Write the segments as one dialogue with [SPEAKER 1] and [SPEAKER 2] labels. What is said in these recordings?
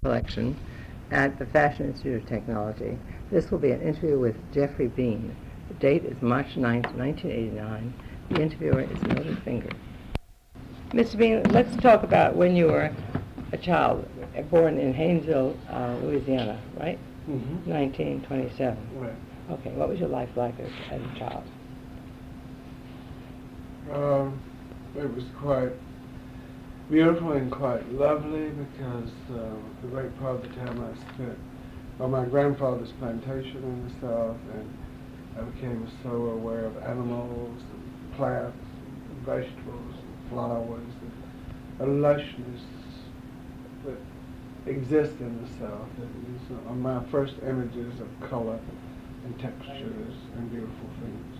[SPEAKER 1] collection at the Fashion Institute of Technology. This will be an interview with Geoffrey Beene. The date is March 9th, 1989. The interviewer is Mildred Finger. Mr. Beene, let's talk about when you were a child, born in Haynesville, Louisiana, right?
[SPEAKER 2] Mm-hmm.
[SPEAKER 1] 1927.
[SPEAKER 2] Right.
[SPEAKER 1] Okay, what was your life like as a child?
[SPEAKER 2] It was quite beautiful and quite lovely because the great part of the time I spent on my grandfather's plantation in the South, and I became so aware of animals, and plants, and vegetables, and flowers, and a lushness that exists in the South. It is my first images of color and textures and beautiful things.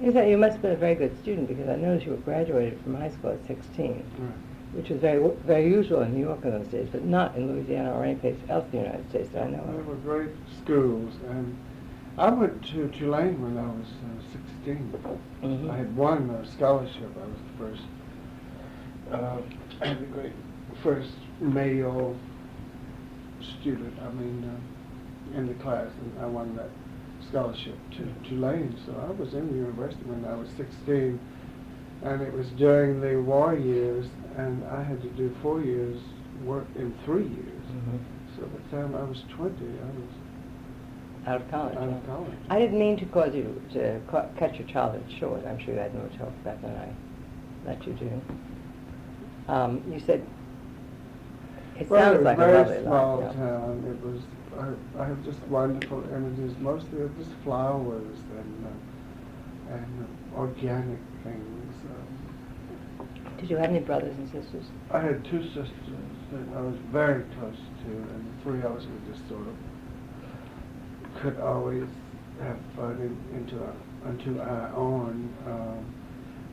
[SPEAKER 1] You must have been a very good student, because I noticed you were graduated from high school at 16,
[SPEAKER 2] Right.
[SPEAKER 1] which was very usual in New York in those days, but not in Louisiana or any place else in the United States that I know
[SPEAKER 2] They
[SPEAKER 1] of.
[SPEAKER 2] were great schools, and I went to Tulane when I was 16.
[SPEAKER 1] Mm-hmm.
[SPEAKER 2] I had won a scholarship. I was the first, I had the great first male student, in the class, and I won that scholarship to Tulane. So I was in the university when I was 16, and it was during the war years, and I had to do 4 years work in 3 years.
[SPEAKER 1] Mm-hmm.
[SPEAKER 2] So by the time I was 20, I was
[SPEAKER 1] Out of college.
[SPEAKER 2] out
[SPEAKER 1] huh?
[SPEAKER 2] of college.
[SPEAKER 1] I didn't mean to cause you to cut your childhood short. I'm sure you had more to talk about than I let you do. You said it
[SPEAKER 2] Well,
[SPEAKER 1] sounds
[SPEAKER 2] it was
[SPEAKER 1] like
[SPEAKER 2] a
[SPEAKER 1] a
[SPEAKER 2] very
[SPEAKER 1] lovely
[SPEAKER 2] small
[SPEAKER 1] life.
[SPEAKER 2] town. It was. I have just wonderful images, mostly of just flowers and organic things.
[SPEAKER 1] Did you have any brothers and sisters?
[SPEAKER 2] I had 2 sisters that I was very close to, and the 3 of us were just sort of could always have fun into our own.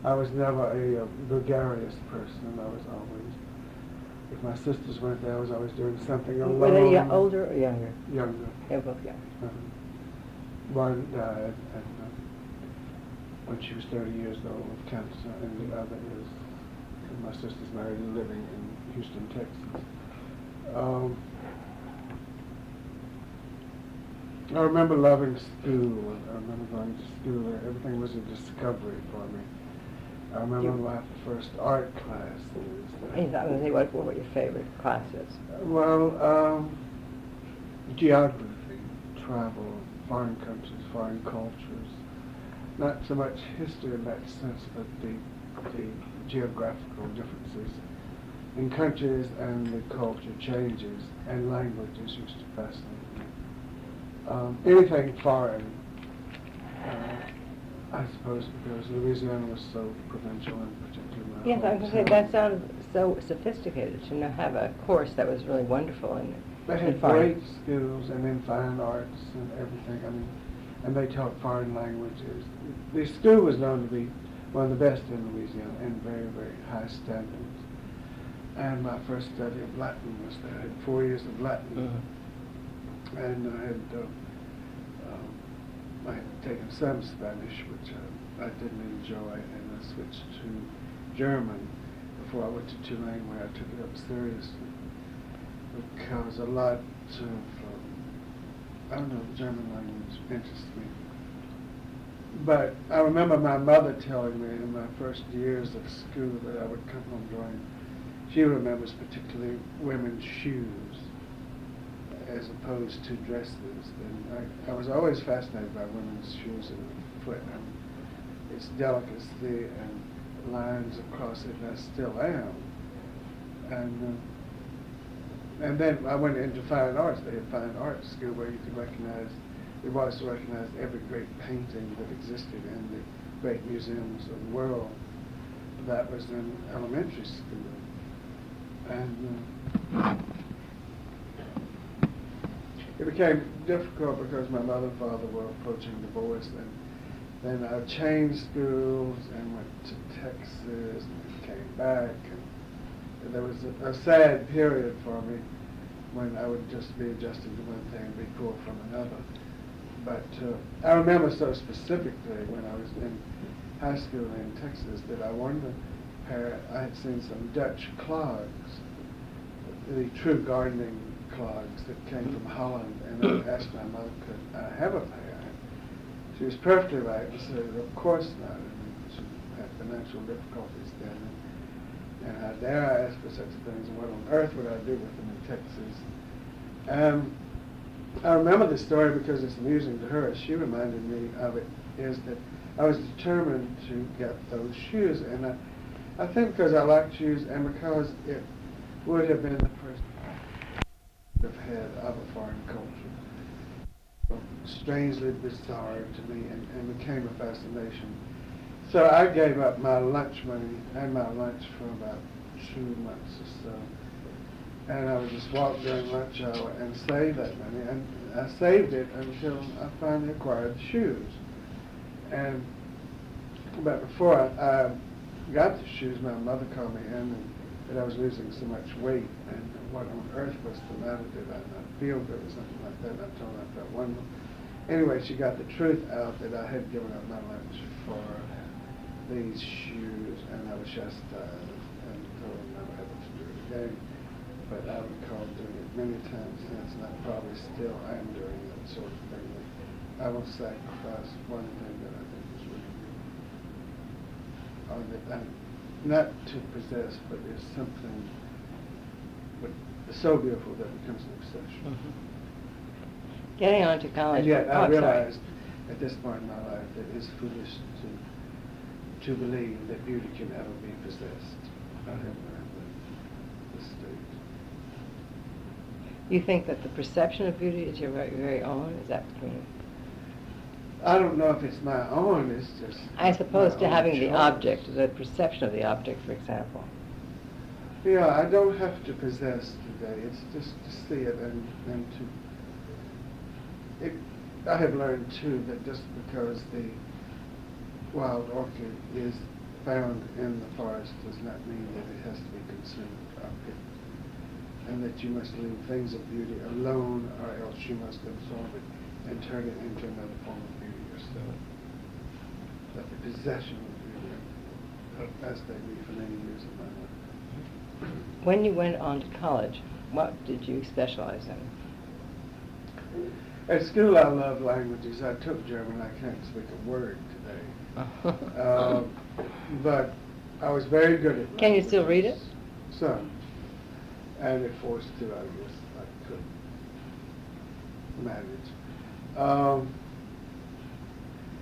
[SPEAKER 2] I was never a gregarious person. I was always, if my sisters weren't there, I was always doing something alone.
[SPEAKER 1] Were they older or younger?
[SPEAKER 2] Younger.
[SPEAKER 1] They were both young.
[SPEAKER 2] One died when she was 30 years old with cancer, and the other is, my sister's married and living in Houston, Texas. I remember loving school. I remember going to school. Everything was a discovery for me. I remember my first art classes.
[SPEAKER 1] And I was going to say, what were your favorite classes?
[SPEAKER 2] Well, geography, travel, foreign countries, foreign cultures. Not so much history in that sense, but the geographical differences in countries and the culture changes, and languages used to fascinate me. Anything foreign, I suppose, because Louisiana was so provincial, and particularly my
[SPEAKER 1] Yes, I was going to say,
[SPEAKER 2] hometown.
[SPEAKER 1] that sounded so sophisticated to have a course that was really wonderful.
[SPEAKER 2] They had great schools and in fine arts and everything. And they taught foreign languages. The school was known to be one of the best in Louisiana, and very, very high standards. And my first study of Latin was there. I had 4 years of Latin.
[SPEAKER 1] Mm-hmm.
[SPEAKER 2] And I had taken some Spanish, which I didn't enjoy, and I switched to German before I went to Tulane, where I took it up seriously. Because a lot of, the German language interests me. But I remember my mother telling me in my first years of school that I would come home drawing. She remembers particularly women's shoes as opposed to dresses. And I was always fascinated by women's shoes and foot and its delicacy and lines across it, and I still am. And then I went into fine arts. They had fine arts school where you could recognize, it was to recognize every great painting that existed in the great museums of the world. That was in elementary school. And it became difficult because my mother and father were approaching divorce, and then I changed schools and went to Texas and came back. And there was a sad period for me when I would just be adjusting to one thing and be pulled from another. But I remember so specifically when I was in high school in Texas that I wanted a pair. I had seen some Dutch clogs the true gardening clogs that came from Holland, and I asked my mother, could I have a pair? She was perfectly right and said, of course not. I mean, she had financial difficulties then. And how dare I ask for such things, and what on earth would I do with them in Texas? I remember the story because it's amusing to her. She reminded me of it, is that I was determined to get those shoes. And I think because I liked shoes and because it would have been the first I've had of a foreign culture. Strangely bizarre to me and became a fascination. So I gave up my lunch money and my lunch for about 2 months or so. And I would just walk during lunch hour and save that money. And I saved it until I finally acquired the shoes. But before I got the shoes, my mother called me in and that I was losing so much weight, and what on earth was the matter? Did I not feel good or something like that? And I told her I felt wonderful. Anyway, she got the truth out that I had given up my lunch for these shoes, and I was chastised and told her never ever to do it again. But I recall doing it many times since, and I probably still am doing that sort of thing. I will sacrifice one thing that I think is really good, or that not to possess, but is something so beautiful that it becomes an obsession.
[SPEAKER 1] Mm-hmm. Getting on to college.
[SPEAKER 2] And yet I realized at this point in my life that it's foolish to believe that beauty can ever be possessed. I have learned this stage.
[SPEAKER 1] You think that the perception of beauty is your very own? Is that what you mean?
[SPEAKER 2] I don't know if it's my own, it's just
[SPEAKER 1] I suppose to having
[SPEAKER 2] choice.
[SPEAKER 1] the object, the perception of the object, for example.
[SPEAKER 2] Yeah, I don't have to possess today. It's just to see it and to... I have learned, too, that just because the wild orchid is found in the forest does not mean that it has to be consumed or picked. And that you must leave things of beauty alone, or else you must absorb it and turn it into another form of beauty yourself. That the possession of beauty, as they be for many years of my life.
[SPEAKER 1] When you went on to college, what did you specialize in?
[SPEAKER 2] At school, I love languages. I took German. I can't speak a word today. But I was very good at languages.
[SPEAKER 1] Can you still read it?
[SPEAKER 2] Some. And if forced to, I guess I could manage.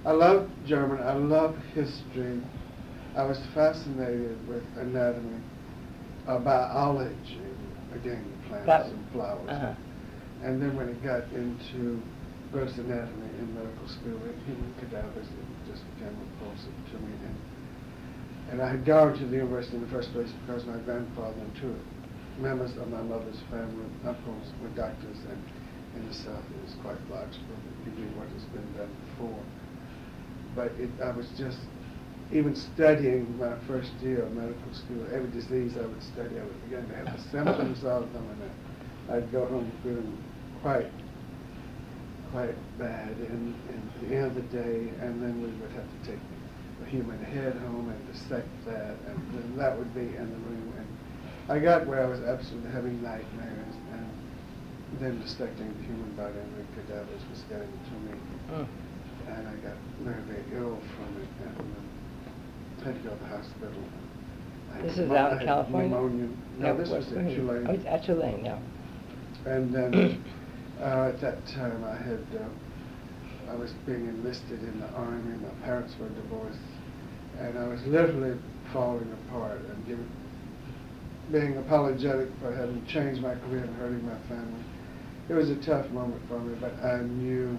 [SPEAKER 2] I love German. I love history. I was fascinated with anatomy, biology, again, plants and flowers.
[SPEAKER 1] Uh-huh.
[SPEAKER 2] And then when it got into gross anatomy in medical school, human cadavers, it just became repulsive to me. And I had gone to the university in the first place because my grandfather and two members of my mother's family, uncles, were doctors, and in the South it was quite logical that you do what has been done before. But I was just, even studying my first year of medical school, every disease I would study, I would begin to have the symptoms of them, and I'd go home feeling quite bad in the end of the day, and then we would have to take the human head home and dissect that, and then that would be in the room. And I got where I was absolutely having nightmares, and then dissecting the human body and the cadavers was getting to me. And I got very ill from it, and had to go to the hospital.
[SPEAKER 1] This is out in California?
[SPEAKER 2] Pneumonia. No, this was in Tulane.
[SPEAKER 1] Oh, it's at Tulane, yeah.
[SPEAKER 2] And then at that time I was being enlisted in the Army. My parents were divorced, and I was literally falling apart and being apologetic for having changed my career and hurting my family. It was a tough moment for me, but I knew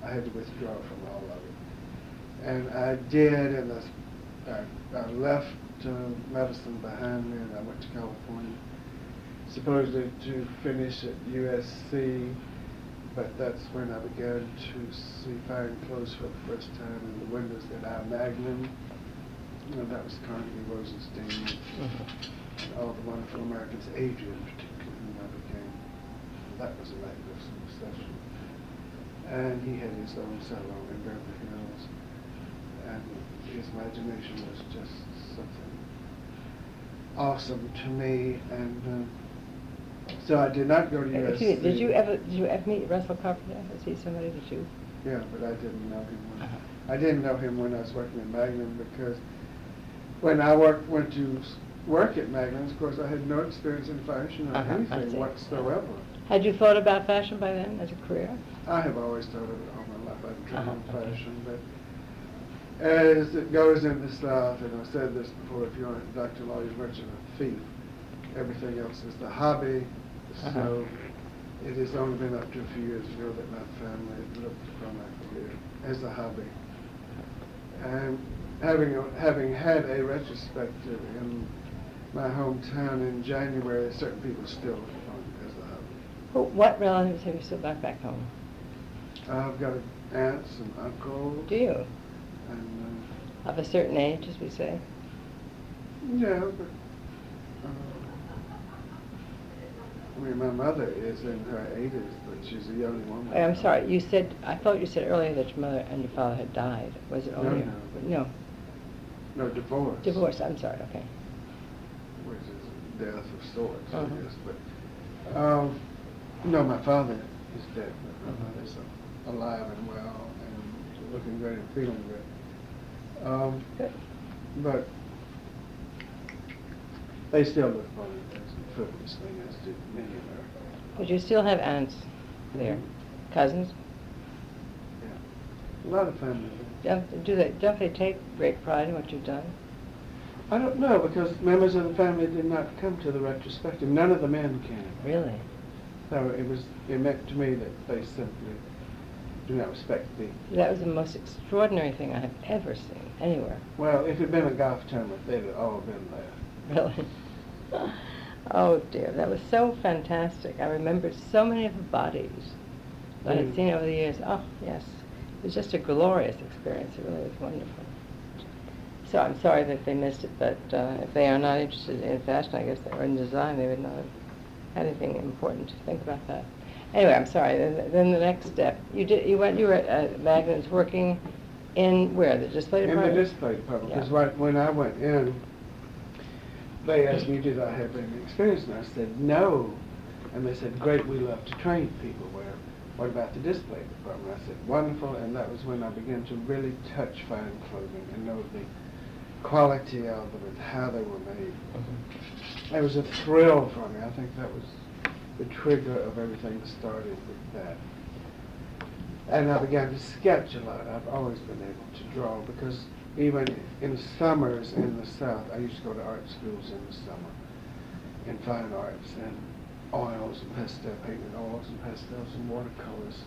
[SPEAKER 2] I had to withdraw from all of it. And I did, and I left medicine behind me, and I went to California, supposedly to finish at USC, but that's when I began to see fine clothes for the first time in the windows at our Magnum. That was Carnegie Rosenstein, and all the wonderful Americans, Adrian particularly, whom I became. That was a magnificent obsession. And he had his own salon in Beverly Hills, and his imagination was just something awesome to me. And So I did not go to USC.
[SPEAKER 1] Excuse me, did you ever meet Russell Carpenter? Is he somebody that you?
[SPEAKER 2] Yeah, but I didn't know him.
[SPEAKER 1] Uh-huh.
[SPEAKER 2] I didn't know him when I was working at Magnum, because when I went to work at Magnum, of course, I had no experience in fashion or
[SPEAKER 1] I
[SPEAKER 2] anything
[SPEAKER 1] see.
[SPEAKER 2] whatsoever.
[SPEAKER 1] Had you thought about fashion by then as a career?
[SPEAKER 2] I have always thought of it all my life. I've driven
[SPEAKER 1] Okay.
[SPEAKER 2] fashion, but as it goes in the South, and I've said this before, if you're a Dr. Law, you're virtually a thief. Everything else is the hobby. So it has only been up to a few years ago that my family looked upon my career as a hobby. And having had a retrospective in my hometown in January, certain people still look upon it as a hobby.
[SPEAKER 1] Well, what relatives have you still got back home?
[SPEAKER 2] I've got aunts and uncles.
[SPEAKER 1] Do you?
[SPEAKER 2] And
[SPEAKER 1] Of a certain age, as we say?
[SPEAKER 2] yeah, but I mean, my mother is in her 80s, but she's a young woman.
[SPEAKER 1] Wait, I'm sorry. I thought you said earlier that your mother and your father had died. Was it only? No.
[SPEAKER 2] No, divorce.
[SPEAKER 1] Divorce. I'm sorry. Okay.
[SPEAKER 2] Which is death of sorts, I
[SPEAKER 1] Uh-huh.
[SPEAKER 2] guess. But no, my father is dead, but my mother's alive and well and looking good and feeling good.
[SPEAKER 1] Good.
[SPEAKER 2] But they still look upon it as a frivolous thing, as do many Americans.
[SPEAKER 1] But you still have aunts there, cousins.
[SPEAKER 2] Yeah, a lot of family.
[SPEAKER 1] Don't they take great pride in what you've done?
[SPEAKER 2] I don't know, because members of the family did not come to the retrospective. None of the men came.
[SPEAKER 1] Really?
[SPEAKER 2] So it meant to me that they simply do not respect the...
[SPEAKER 1] That was the most extraordinary thing I have ever seen anywhere.
[SPEAKER 2] Well, if it had been a golf tournament, they'd have all been there.
[SPEAKER 1] Really? Oh dear, that was so fantastic. I remembered so many of the bodies that I had seen over the years. Oh yes, it was just a glorious experience. It really was wonderful. So I'm sorry that they missed it, but if they are not interested in fashion, I guess, or in design, they would not have had anything important to think about that. Anyway, I'm sorry. Then the next step, you were at Magnum's working in where, the display department?
[SPEAKER 2] In the display department, because
[SPEAKER 1] Yeah.
[SPEAKER 2] when I went in, they asked me, did I have any experience? And I said, no. And they said, great, we love to train people. Well, what about the display department? I said, wonderful. And that was when I began to really touch fine clothing and know the quality of them and how they were made.
[SPEAKER 1] Mm-hmm.
[SPEAKER 2] It was a thrill for me. I think that was the trigger of everything that started with that. And I began to sketch a lot. I've always been able to draw, because even in summers in the South, I used to go to art schools in the summer, in fine arts, and oils and pastel painting, oils and pastels and watercolors.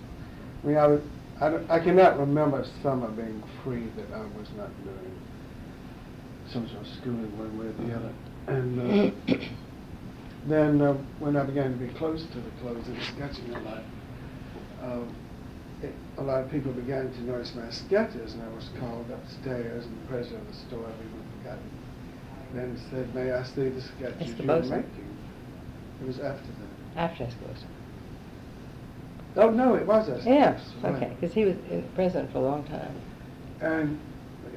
[SPEAKER 2] I mean, I cannot remember a summer being free that I was not doing some sort of schooling one way or the other. And then when I began to be close to the clothes and sketching a lot, a lot of people began to notice my sketches, and I was called upstairs, and the president of the store, I've even forgotten, then said, may I see the sketches you were making? It was after that.
[SPEAKER 1] After Escalation.
[SPEAKER 2] Oh, no, it was Escalation.
[SPEAKER 1] Yeah,
[SPEAKER 2] Right.
[SPEAKER 1] okay, because he was president for a long time.
[SPEAKER 2] And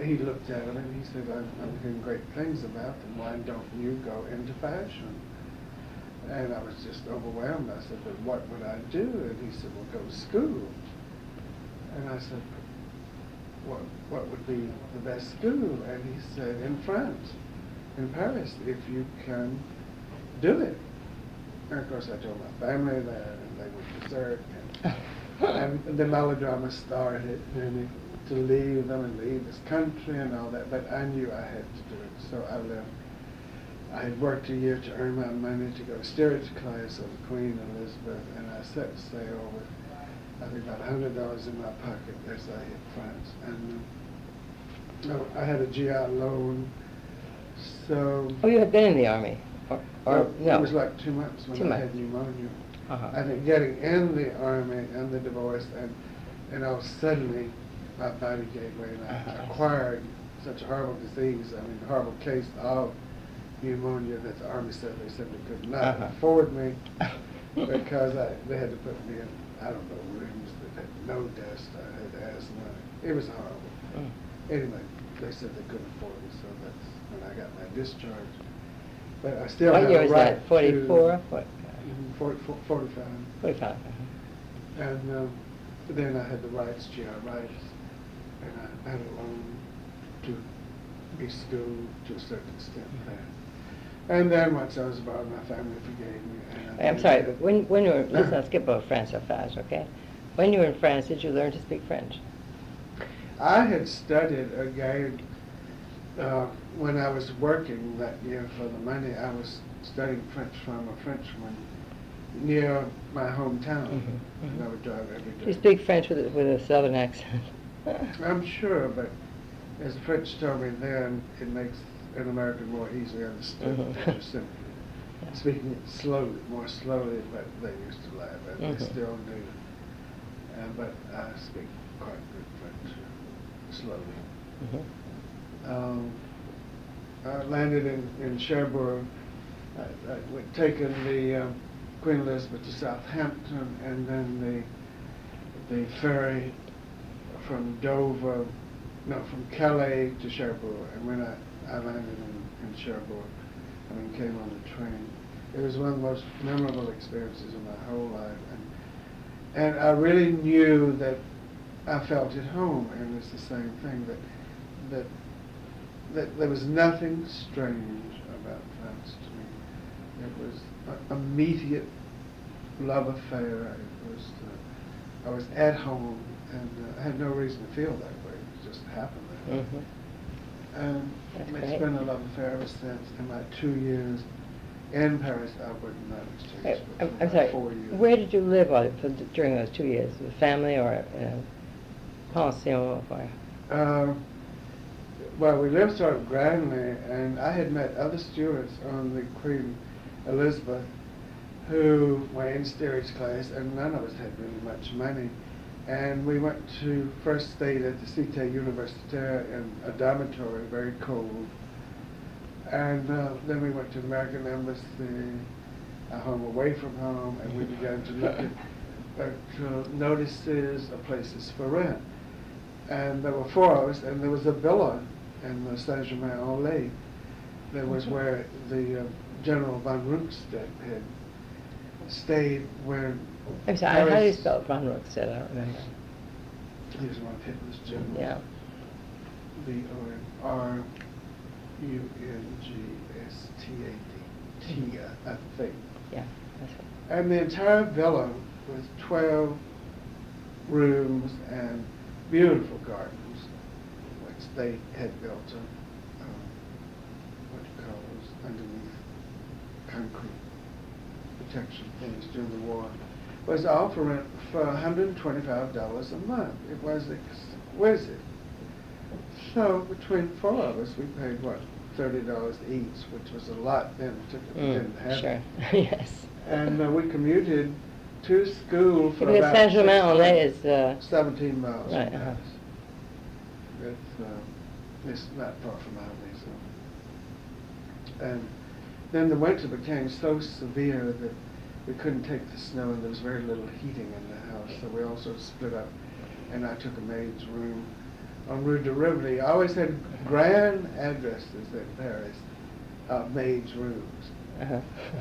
[SPEAKER 2] he looked at it and he said, I'm hearing great things about them. Why don't you go into fashion? And I was just overwhelmed. I said, but what would I do? And he said, well, go to school. And I said, what would be the best school? And he said, in France, in Paris, if you can do it. And of course I told my family that, and they were berserk. And the melodrama started, and to leave them and leave this country and all that, but I knew I had to do it, so I left. I had worked a year to earn my money to go to steerage class of Queen Elizabeth, and I set sail with, I think, about $100 in my pocket as I hit France. And I had a GI loan, so...
[SPEAKER 1] Oh, you had been in the Army? Or no?
[SPEAKER 2] It was like 2 months when I had pneumonia.
[SPEAKER 1] Uh-huh.
[SPEAKER 2] I think getting in the Army and the divorce, and all suddenly my body gave way, and I acquired such a horrible disease, I mean, horrible case of pneumonia that the Army said they simply could not afford me, because they had to put me in, I don't know, rooms that had no desk. I had asthma. It was horrible. Anyway, they said they couldn't afford me, so that's when I got my discharge. But I still
[SPEAKER 1] What
[SPEAKER 2] had
[SPEAKER 1] year
[SPEAKER 2] a
[SPEAKER 1] was
[SPEAKER 2] right
[SPEAKER 1] that? 44? What?
[SPEAKER 2] 44, 45.
[SPEAKER 1] 45.
[SPEAKER 2] And then I had the rights, GI rights, and I had a loan to be schooled to a certain extent there. And then once I was about, my family forgave me. And
[SPEAKER 1] I'm sorry, but when you were, let's not skip over France so fast, okay? When you were in France, did you learn to speak French?
[SPEAKER 2] I had studied again when I was working that year for the money. I was studying French from a Frenchman near my hometown. And I would drive every day.
[SPEAKER 1] You speak French with a southern accent.
[SPEAKER 2] I'm sure, but as the French told me then, it makes an American more easily understood. They're just simply speaking it slowly, more slowly, but they used to laugh, and they still do. But I speak quite good French, slowly. I landed in Cherbourg. I'd taken the Queen Elizabeth to Southampton, and then the ferry from Dover, no, from Calais to Cherbourg. And when I landed in Cherbourg, and came on the train, it was one of the most memorable experiences of my whole life. And I really knew that I felt at home, and it's the same thing, that there was nothing strange about France to me. It was an immediate love affair. It was, I was at home, and I had no reason to feel that way. It just happened that way. And it's been a love affair ever since. In my 2 years in Paris, I wouldn't have exchanged for
[SPEAKER 1] I'm sorry,
[SPEAKER 2] 4 years.
[SPEAKER 1] where did you live during those 2 years? With family or pension? Or?
[SPEAKER 2] Well, we lived sort of grandly, and I had met other stewards on the Queen Elizabeth who were in steerage class, and none of us had really much money. And we went to, first stayed at the Cité Universitaire in a dormitory, very cold. And then we went to the American Embassy, a home away from home, and we began to look at notices of places for rent. And there were 4 of us, and there was a villa in the Saint-Germain-en-Laye. That was where the General von Rundstedt had stayed when
[SPEAKER 1] I'm sorry, how do you spell von Rundstedt? I don't remember.
[SPEAKER 2] He was one of Hitler's generals.
[SPEAKER 1] Yeah.
[SPEAKER 2] V-O-N-R-U-N-G-S-T-A-D. I think.
[SPEAKER 1] Yeah, that's right.
[SPEAKER 2] And the entire villa was 12 rooms and beautiful gardens, which they had built what do you call those, underneath concrete protection things during the war. Was all for rent for $125 a month. It was exquisite. So between 4 of us, we paid what, $30 each, which was a lot then. We didn't have
[SPEAKER 1] sure.
[SPEAKER 2] it.
[SPEAKER 1] Yes.
[SPEAKER 2] And we commuted to school for
[SPEAKER 1] Because
[SPEAKER 2] about
[SPEAKER 1] Saint-Germain-en-Laye is
[SPEAKER 2] 17 miles
[SPEAKER 1] right,
[SPEAKER 2] from Paris. It's not far from Molyneux. And then the winter became so severe that we couldn't take the snow, and there was very little heating in the house, so we all sort of split up, and I took a maid's room on Rue de Rivoli. I always had grand addresses in Paris, maids' rooms.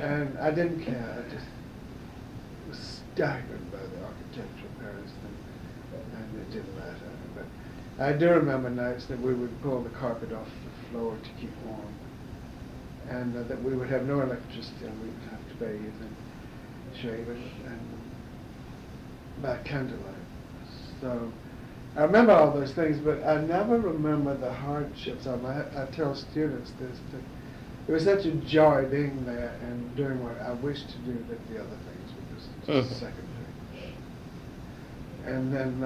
[SPEAKER 2] And I didn't care. I just was staggered by the architecture of Paris, and it didn't matter. But I do remember nights that we would pull the carpet off the floor to keep warm, and that we would have no electricity, and we would have to bathe and shave and by candlelight. So I remember all those things, but I never remember the hardships of them. I tell students this, that it was such a joy being there and doing what I wished to do, that the other things were just secondary. And then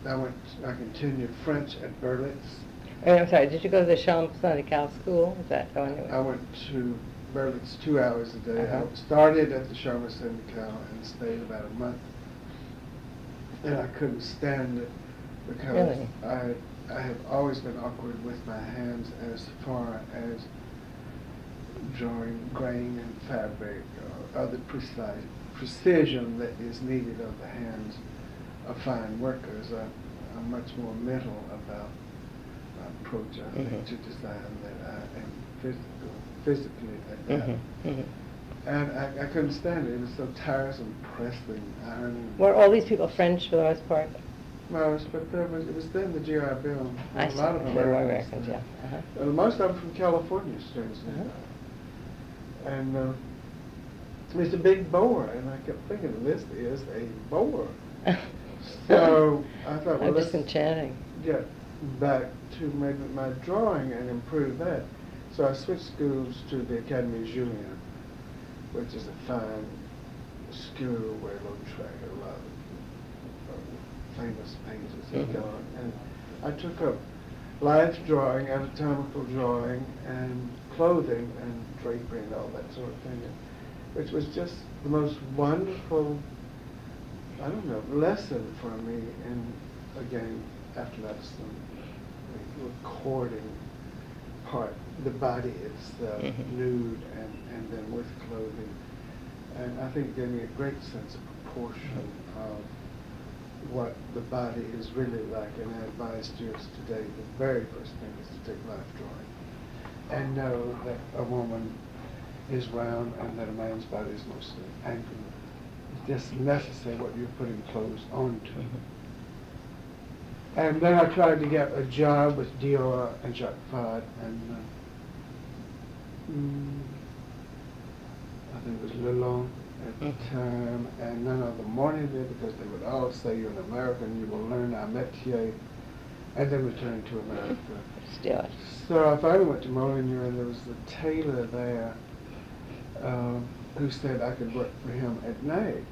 [SPEAKER 2] I continued French at Berlitz.
[SPEAKER 1] I'm sorry, did you go to the Champs Syndical school? Is that going to
[SPEAKER 2] I went to Berlitz 2 hours a day. I started at the Champs Syndical and stayed about a month. And I couldn't stand it because
[SPEAKER 1] Really?
[SPEAKER 2] I have always been awkward with my hands as far as drawing grain and fabric or other precision that is needed of the hands of fine workers. I'm much more mental about my approach, I think, to design than I am physically adept. And I couldn't stand it. It was so tiresome, pressing, ironing.
[SPEAKER 1] Were all these people French for the most part?
[SPEAKER 2] Well, but it was then the GI Bill.
[SPEAKER 1] I
[SPEAKER 2] A
[SPEAKER 1] see.
[SPEAKER 2] lot of
[SPEAKER 1] They were
[SPEAKER 2] Americans.
[SPEAKER 1] Americans, yeah.
[SPEAKER 2] Most of them from California, strangely. And it's a big bore, and I kept thinking, this is a bore. So I thought, well,
[SPEAKER 1] I'm
[SPEAKER 2] let's
[SPEAKER 1] disenchanting.
[SPEAKER 2] get back to my drawing and improve that. So I switched schools to the Academy Julien, which is a fine school where Lautrec, a lot of famous painters have gone. And I took up life drawing, anatomical drawing, and clothing and drapery and all that sort of thing, which was just the most wonderful, I don't know, lesson for me. And again, after that's the recording part, the body itself, nude and then with clothing. And I think it gave me a great sense of proportion of what the body is really like. And I advise students today, the very first thing is to take life drawing and know that a woman is round and that a man's body is mostly angular. It's just necessary what you're putting clothes onto. And then I tried to get a job with Dior and Jacques Fad, and I think it was Lelon at the time, and none of them wanted me because they would all say, you're an American, you will learn our métier, and then return to America.
[SPEAKER 1] Still.
[SPEAKER 2] So I finally went to Molyneux, and there was a tailor there who said I could work for him at night.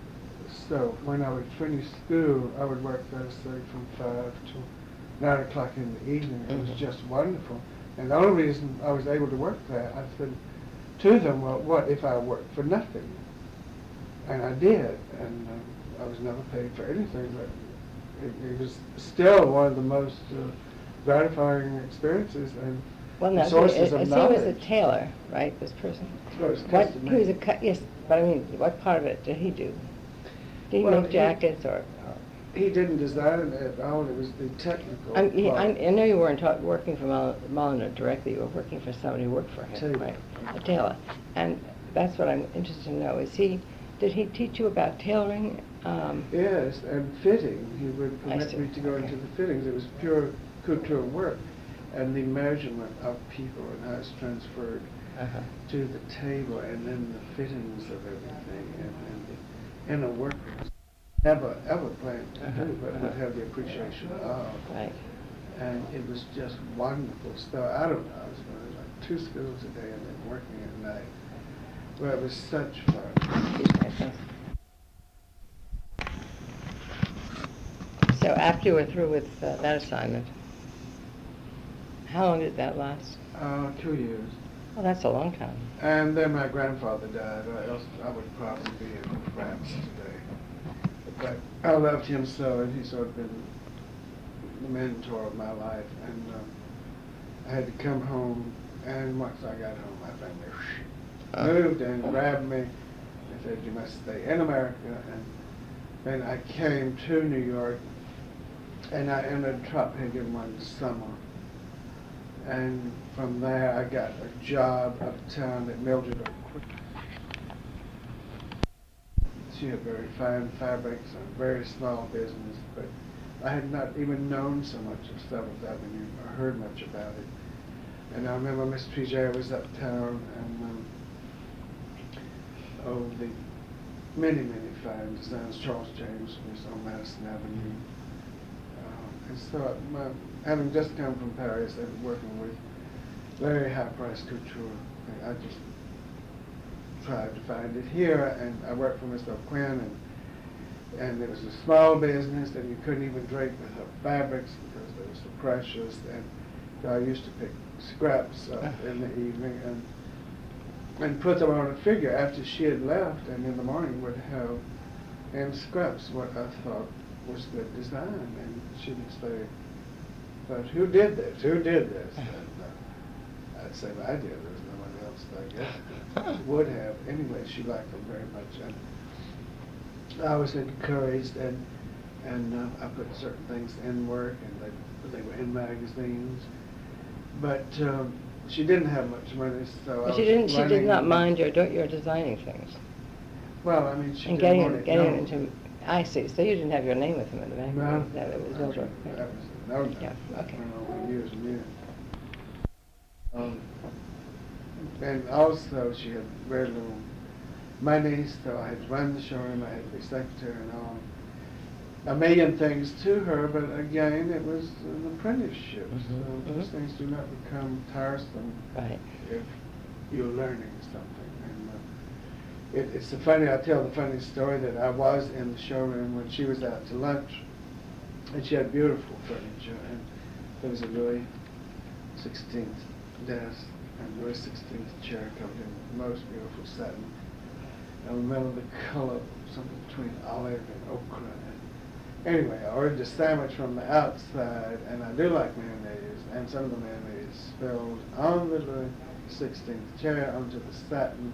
[SPEAKER 2] So when I would finish school, I would work there, say, from 5 to 9 o'clock in the evening. It was just wonderful. And the only reason I was able to work there, I said to them, well, what if I worked for nothing? And I did, and I was never paid for anything, but it was still one of the most gratifying experiences and
[SPEAKER 1] Well, now,
[SPEAKER 2] sources of
[SPEAKER 1] he was
[SPEAKER 2] knowledge.
[SPEAKER 1] a tailor, right, this person?
[SPEAKER 2] So it's
[SPEAKER 1] What,
[SPEAKER 2] custom
[SPEAKER 1] he was a
[SPEAKER 2] made.
[SPEAKER 1] yes, but I mean, what part of it did he do? Did he
[SPEAKER 2] Well,
[SPEAKER 1] make jackets or?
[SPEAKER 2] He didn't design it at all. It was the technical part.
[SPEAKER 1] I know you weren't working for Molyneux directly. You were working for somebody who worked for him,
[SPEAKER 2] Tailor.
[SPEAKER 1] right? A tailor, and that's what I'm interested to know. Did he teach you about tailoring?
[SPEAKER 2] Yes, and fitting. He would
[SPEAKER 1] I
[SPEAKER 2] permit
[SPEAKER 1] see.
[SPEAKER 2] me to go into the fittings. It was pure couture work, and the measurement of people and how it's transferred to the table, and then the fittings of everything, and the inner workings. Never ever planned to do, but would have the appreciation of.
[SPEAKER 1] Right.
[SPEAKER 2] And it was just wonderful stuff. I don't know. I was going like 2 schools a day and then working at night. Well, it was such fun.
[SPEAKER 1] So after you were through with that assignment, how long did that last?
[SPEAKER 2] 2 years.
[SPEAKER 1] Well, that's a long time.
[SPEAKER 2] And then my grandfather died, or else I would probably be in France today. But I loved him so, and he's sort of been the mentor of my life. And I had to come home, and once I got home, my family moved and grabbed me and said, you must stay in America. And then I came to New York, and I entered Trouthagen one summer. And from there, I got a job uptown at Mildred. She had very fine fabrics and a very small business, but I had not even known so much of 7th Avenue or heard much about it. And I remember Miss Trigger was uptown, and the many, many fine designs. Charles James was on Madison Avenue. And so, having just come from Paris and working with very high-priced couture, I just tried to find it here, and I worked for Mr. O'Quinn, and it was a small business, and you couldn't even drape with her fabrics because they were so precious, and so I used to pick scraps up in the evening and put them on a figure after she had left, and in the morning would have in scraps what I thought was good design, and she would say, but who did this? Who did this? And I'd say, I did. There was no one else, I guess, would have. Anyway, she liked them very much, and I was encouraged, and I put certain things in work, and they were in magazines. But she didn't have much money, so I
[SPEAKER 1] But
[SPEAKER 2] was
[SPEAKER 1] she did
[SPEAKER 2] running
[SPEAKER 1] not
[SPEAKER 2] and-
[SPEAKER 1] mind your designing things.
[SPEAKER 2] Well, I mean, she
[SPEAKER 1] And
[SPEAKER 2] didn't want it
[SPEAKER 1] getting
[SPEAKER 2] known.
[SPEAKER 1] into, I see, so you didn't have your name with him in the magazine?
[SPEAKER 2] No.
[SPEAKER 1] That it was Mildred.
[SPEAKER 2] That was no.
[SPEAKER 1] Yeah, okay.
[SPEAKER 2] Went on for years and years. And also, she had very little money, so I had to run the showroom, I had to be secretary and all. A million things to her, but again, it was an apprenticeship, so those things do not become tiresome
[SPEAKER 1] Right.
[SPEAKER 2] if you're learning something. And it's I tell the funny story that I was in the showroom when she was out to lunch, and she had beautiful furniture, and there was a Louis XVI desk and Louis XVI chair covered in most beautiful satin. I remember the color, something between olive and ochre. And anyway, I ordered a sandwich from the outside, and I do like mayonnaise, and some of the mayonnaise spilled on the Louis XVI chair onto the satin.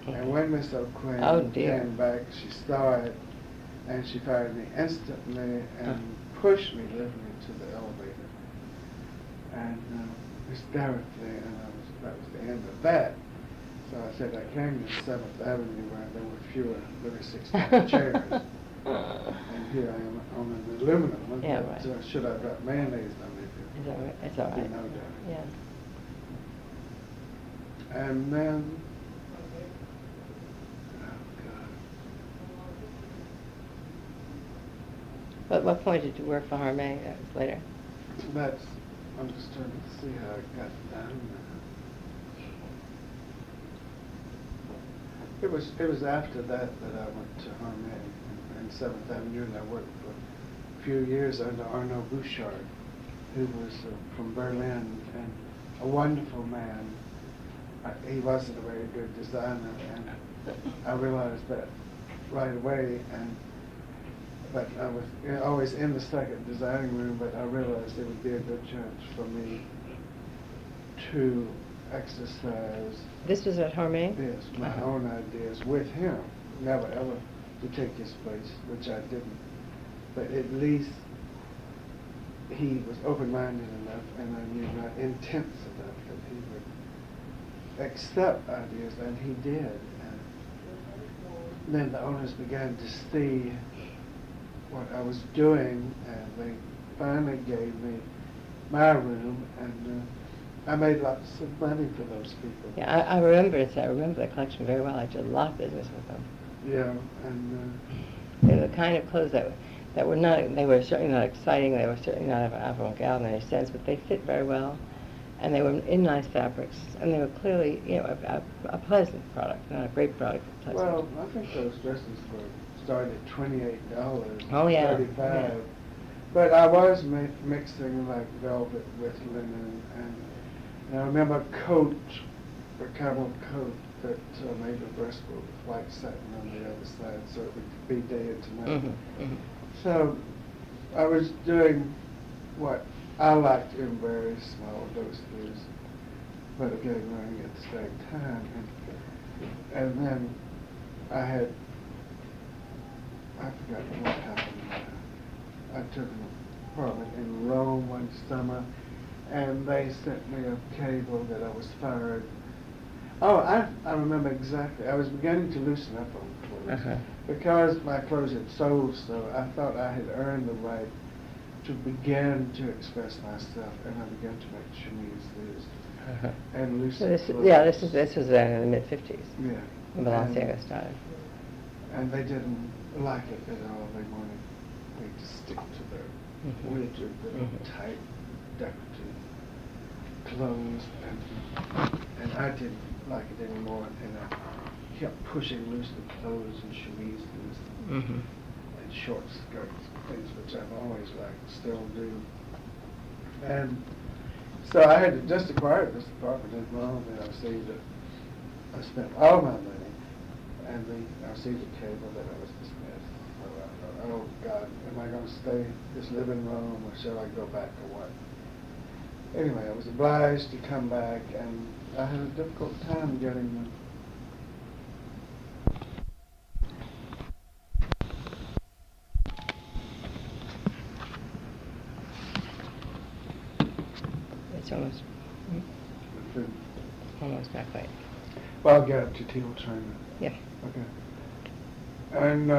[SPEAKER 2] And when Miss O'Quinn came back, she saw it, and she fired me instantly and pushed me literally to the elevator. And hysterically, and that was the end of that. So I said I came to 7th Avenue where there were fewer Louis XVI chairs. And here I am on an aluminum one.
[SPEAKER 1] Yeah,
[SPEAKER 2] But,
[SPEAKER 1] right.
[SPEAKER 2] should I drop mayonnaise on it?
[SPEAKER 1] It's all right. It's all right.
[SPEAKER 2] No doubt.
[SPEAKER 1] Yeah.
[SPEAKER 2] And then, oh God.
[SPEAKER 1] But what point did you work for Harmé? That was later.
[SPEAKER 2] I'm just trying to see how it got done. It was after that I went to Harmé in 7th Avenue, and I worked for a few years under Arnaud Bouchard, who was from Berlin, and a wonderful man. He wasn't a very good designer, and I realized that right away. But I was always in the second designing room, but I realized it would be a good chance for me to exercise.
[SPEAKER 1] This was at Harmé?
[SPEAKER 2] Yes, my own ideas with him. Never ever to take his place, which I didn't. But at least he was open-minded enough, and I knew not intense enough that he would accept ideas, and he did. And then the owners began to see what I was doing, and they finally gave me my room, and I made lots of money for those people.
[SPEAKER 1] Yeah, I remember the collection very well. I did a lot of business with them.
[SPEAKER 2] Yeah, and
[SPEAKER 1] They were the kind of clothes that were not, they were certainly not exciting, they were certainly not avant-garde in any sense, but they fit very well, and they were in nice fabrics, and they were clearly, a pleasant product, not a great product, but pleasant.
[SPEAKER 2] well, I think those dresses started at $28.
[SPEAKER 1] Oh, yeah.
[SPEAKER 2] $35.
[SPEAKER 1] Yeah.
[SPEAKER 2] But I was mixing like velvet with linen, and I remember a coat, a camel coat that made the breastboard with white satin on the other side, so it would be day and night.
[SPEAKER 1] Mm-hmm.
[SPEAKER 2] So I was doing what I liked in very small doses, but again learning at the same time. And then I forgot what happened. I took an apartment in Rome one summer, and they sent me a cable that I was fired. Oh, I remember exactly. I was beginning to loosen up on clothes.
[SPEAKER 1] Uh-huh.
[SPEAKER 2] Because my clothes had sold so, I thought I had earned the right to begin to express myself, and I began to make chemises
[SPEAKER 1] Uh-huh.
[SPEAKER 2] and loosen
[SPEAKER 1] So this
[SPEAKER 2] clothes.
[SPEAKER 1] this was in the mid-50s,
[SPEAKER 2] Yeah.
[SPEAKER 1] when Balenciaga started.
[SPEAKER 2] And they didn't like it at all. They wanted me to stick to their rigid, little tight, decorative clothes, and I didn't like it anymore. And I kept pushing loose the clothes and chemises and short skirts, things which I've always liked, still do. And so I had just acquired this apartment in Rome, and I spent all my money. And I received a cable that I was dismissed. So I thought, oh God, am I going to stay, just live in Rome, or shall I go back or what? Anyway, I was obliged to come back, and I had a difficult time getting them.
[SPEAKER 1] It's almost...
[SPEAKER 2] The
[SPEAKER 1] almost not quite.
[SPEAKER 2] Well, I'll get up to Teal Traina.
[SPEAKER 1] Yeah.
[SPEAKER 2] Okay. And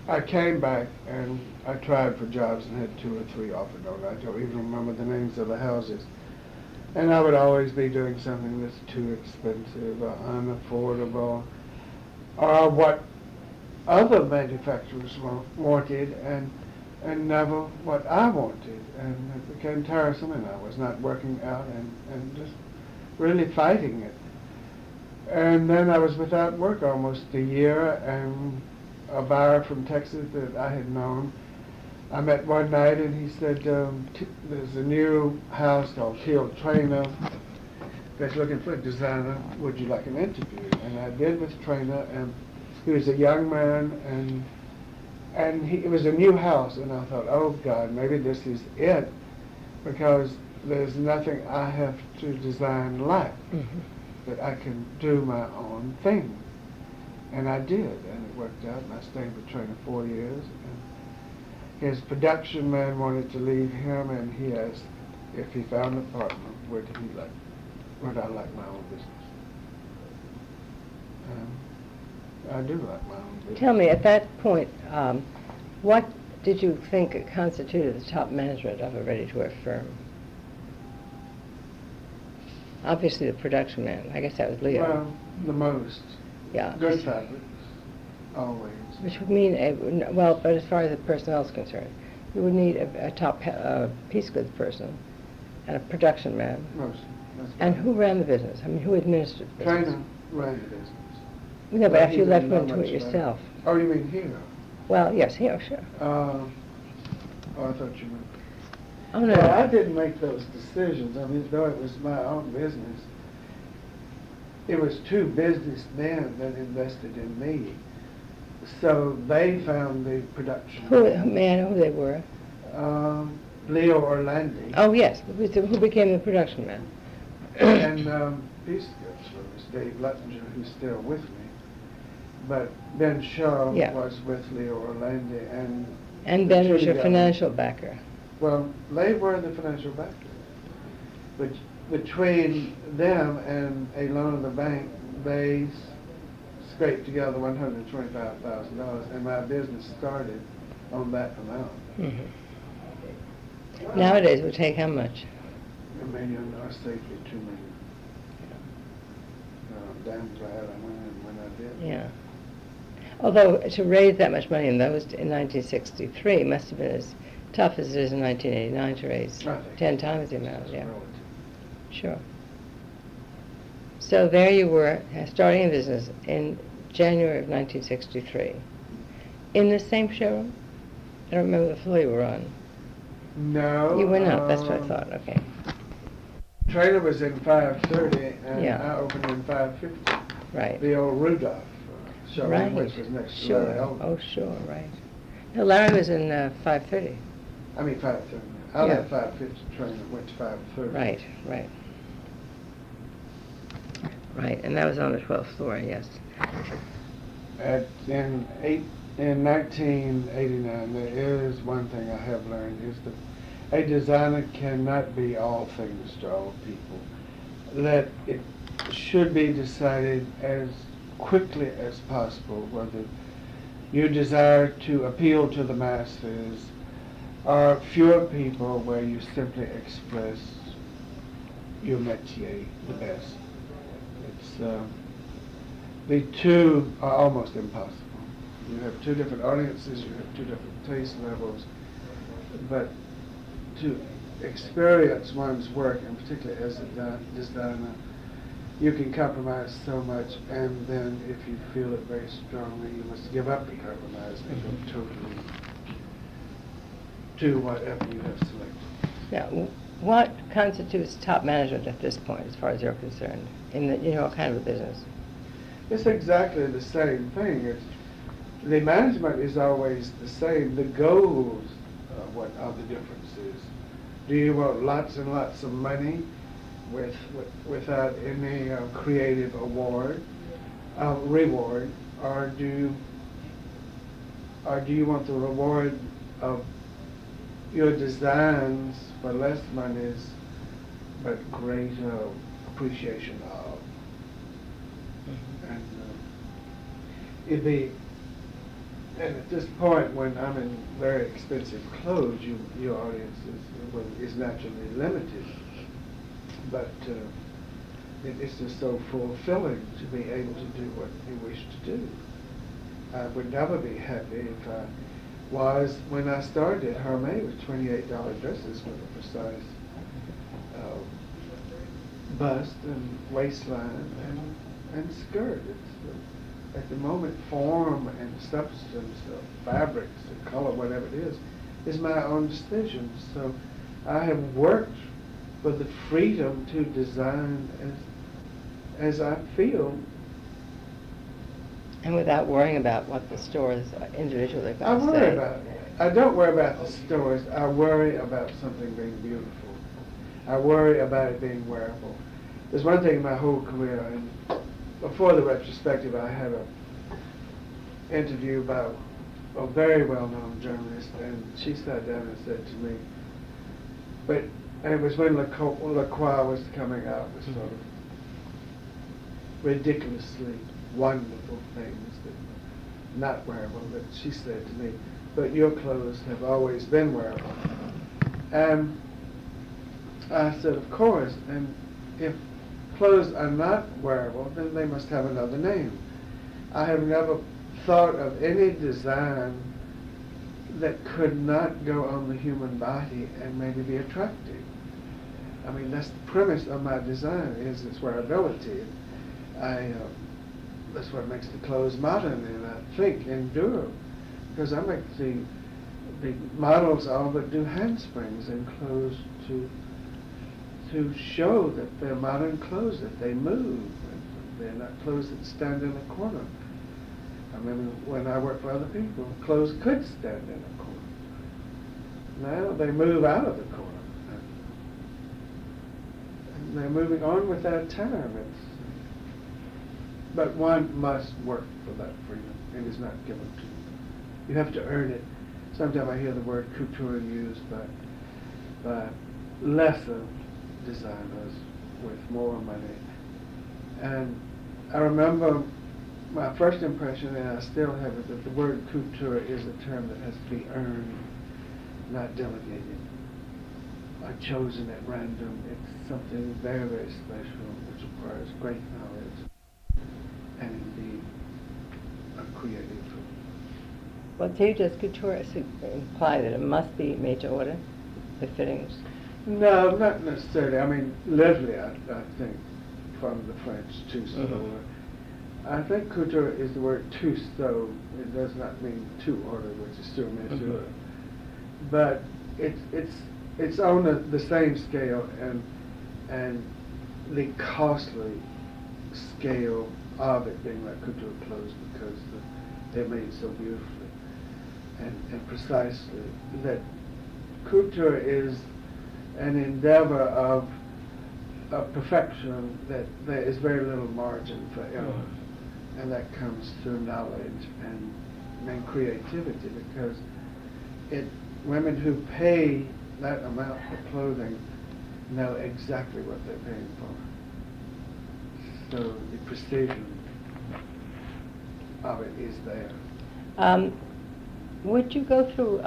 [SPEAKER 2] I came back and I tried for jobs and had 2 or 3 offered on. I don't even remember the names of the houses. And I would always be doing something that's too expensive or unaffordable, or what other manufacturers wanted and never what I wanted. And it became tiresome, and I was not working out and just really fighting it. And then I was without work almost a year, and a buyer from Texas that I had known, I met one night and he said, there's a new house called Teal Traina that's looking for a designer. Would you like an interview? And I did with Traina, and he was a young man, and it was a new house, and I thought, oh God, maybe this is it, because there's nothing I have to design like, that I can do my own thing. And I did, and it worked out, and I stayed with Traina 4 years. And his production man wanted to leave him, and he asked if he found a partner, would I like my own business? I do like my own business.
[SPEAKER 1] Tell me, at that point, what did you think constituted the top management of a ready-to-wear firm? Obviously, the production man. I guess that was Leo.
[SPEAKER 2] Well, the most.
[SPEAKER 1] Yeah.
[SPEAKER 2] Good fabrics, always.
[SPEAKER 1] Which would mean, but as far as the personnel is concerned, you would need a top piece goods person and a production man.
[SPEAKER 2] Most.
[SPEAKER 1] And who ran the business? I mean, who administered the business?
[SPEAKER 2] Traina ran the business.
[SPEAKER 1] No, but after
[SPEAKER 2] he
[SPEAKER 1] you left,
[SPEAKER 2] didn't
[SPEAKER 1] went
[SPEAKER 2] know
[SPEAKER 1] into it
[SPEAKER 2] much about
[SPEAKER 1] yourself.
[SPEAKER 2] Oh, you mean here?
[SPEAKER 1] Well, yes, here, sure.
[SPEAKER 2] Oh, I thought you meant.
[SPEAKER 1] Oh, no.
[SPEAKER 2] Well, I didn't make those decisions. I mean, though it was my own business, it was 2 businessmen that invested in me. So they found the production.
[SPEAKER 1] May I know who they were?
[SPEAKER 2] Leo Orlandi.
[SPEAKER 1] Oh, yes. Who became the production man?
[SPEAKER 2] And Peace Goods was Dave Luttinger, who's still with me. But Ben Shaw was with Leo Orlandi.
[SPEAKER 1] And Ben was your financial backer.
[SPEAKER 2] Well, they were the financial backer. But between them and a loan of the bank, they scraped together $125,000, and my business started on that amount.
[SPEAKER 1] Nowadays, it would take how much?
[SPEAKER 2] $1 million, or safely $2 million. Damn glad I went in when I did.
[SPEAKER 1] Yeah. Although to raise that much money in 1963 must have been as tough as it is in 1989 to raise 10 times the amount. Yeah.
[SPEAKER 2] Relative.
[SPEAKER 1] Sure. So there you were, starting a business in January of 1963. In the same showroom? I don't remember the floor you were on.
[SPEAKER 2] No.
[SPEAKER 1] You went up, that's what I thought, okay.
[SPEAKER 2] Traina was in 530, and
[SPEAKER 1] Yeah.
[SPEAKER 2] I opened in 550.
[SPEAKER 1] Right.
[SPEAKER 2] The old Rudolph showroom,
[SPEAKER 1] Right.
[SPEAKER 2] which was next to
[SPEAKER 1] Sure.
[SPEAKER 2] Larry Elder.
[SPEAKER 1] Oh, sure, right. No, Larry was in 530.
[SPEAKER 2] I mean 530. I
[SPEAKER 1] Yeah.
[SPEAKER 2] left 550 Traina, went to 530.
[SPEAKER 1] Right, right. Right, and that was on the 12th floor, yes.
[SPEAKER 2] In 1989, there is one thing I have learned, is that a designer cannot be all things to all people. That it should be decided as quickly as possible whether you desire to appeal to the masses or fewer people, where you simply express your métier the best. It's the two are almost impossible. You have 2 different audiences, you have 2 different taste levels, but to experience one's work, and particularly as a designer, you can compromise so much, and then if you feel it very strongly, you must give up the compromise and go totally to whatever you have selected.
[SPEAKER 1] Now, what constitutes top management at this point, as far as you're concerned, in what kind of a business?
[SPEAKER 2] It's exactly the same thing. The management is always the same. The goals are what are the differences. Do you want lots and lots of money without any creative reward, or do you want the reward of your designs for less monies but greater appreciation of.
[SPEAKER 1] Mhm.
[SPEAKER 2] And it'd be, and at this point when I'm in very expensive clothes, your audience is naturally limited. But it's just so fulfilling to be able to do what you wish to do. I would never be happy if I was, when I started, Hermé was $28 dresses with a precise bust and waistline and skirt. It's, at the moment, form and substance of fabrics and color, whatever it is my own decision. So I have worked for the freedom to design as I feel.
[SPEAKER 1] And without worrying about what the stores individually are
[SPEAKER 2] I
[SPEAKER 1] going to
[SPEAKER 2] worry
[SPEAKER 1] say.
[SPEAKER 2] about it. I don't worry about the stores. I worry about something being beautiful. I worry about it being wearable. There's one thing in my whole career, and before the retrospective, I had an interview by a very well-known journalist, and she sat down and said to me, and it was when Lacroix was coming out with sort of ridiculously wonderful things that were not wearable, that she said to me, but your clothes have always been wearable. And I said, of course, and if clothes are not wearable, then they must have another name. I have never thought of any design that could not go on the human body and maybe be attractive. I mean, that's the premise of my design, is its wearability. That's what makes the clothes modern and I think endure. Because I make the models all but do handsprings in clothes to show that they're modern clothes, that they move, and they're not clothes that stand in a corner. I remember when I worked for other people, clothes could stand in a corner. Now they move out of the corner. And they're moving on with their time. But one must work for that freedom. It is not given to you. You have to earn it. Sometimes I hear the word couture used by lesser designers with more money. And I remember my first impression, and I still have it, that the word couture is a term that has to be earned, not delegated, or chosen at random. It's something very, very special, which requires great knowledge and indeed a creative.
[SPEAKER 1] Well, do you just couture imply that it must be made to order, the fittings?
[SPEAKER 2] No, not necessarily. I mean, literally, I think, from the French, to sew.
[SPEAKER 1] Mm-hmm.
[SPEAKER 2] I think couture is the word to sew. It does not mean to order, which is sur mesure.
[SPEAKER 1] Mm-hmm.
[SPEAKER 2] But it's on the same scale and the costly scale of it being like couture clothes because they're made so beautifully and precisely. That couture is an endeavor of perfection that there is very little margin for error. Mm-hmm. And that comes through knowledge and creativity because women who pay that amount for clothing know exactly what they're paying for. So the precision of it is there.
[SPEAKER 1] Would you go through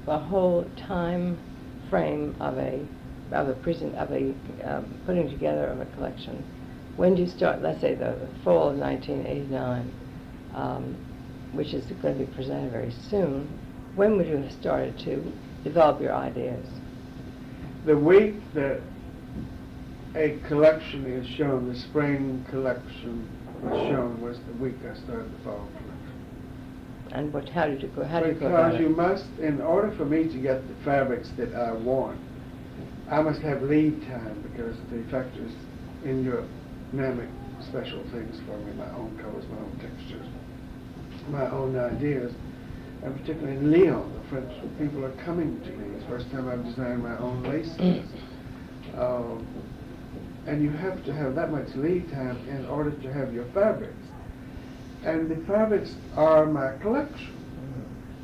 [SPEAKER 1] the whole time frame of putting together of a collection? When do you start? Let's say the fall of 1989, which is going to be presented very soon. When would you have started to develop your ideas?
[SPEAKER 2] The week that a collection is shown, the spring collection was shown, was the week I started the fall collection.
[SPEAKER 1] And how did you go? How did you go about
[SPEAKER 2] Because
[SPEAKER 1] it?
[SPEAKER 2] you must, in order for me to get the fabrics that I want, I must have lead time because the factories in Europe make special things for me, my own colors, my own textures, my own ideas. And particularly in Lyon, the French people are coming to me. It's the first time I've designed my own laces. And you have to have that much lead time in order to have your fabrics. And the fabrics are my collection.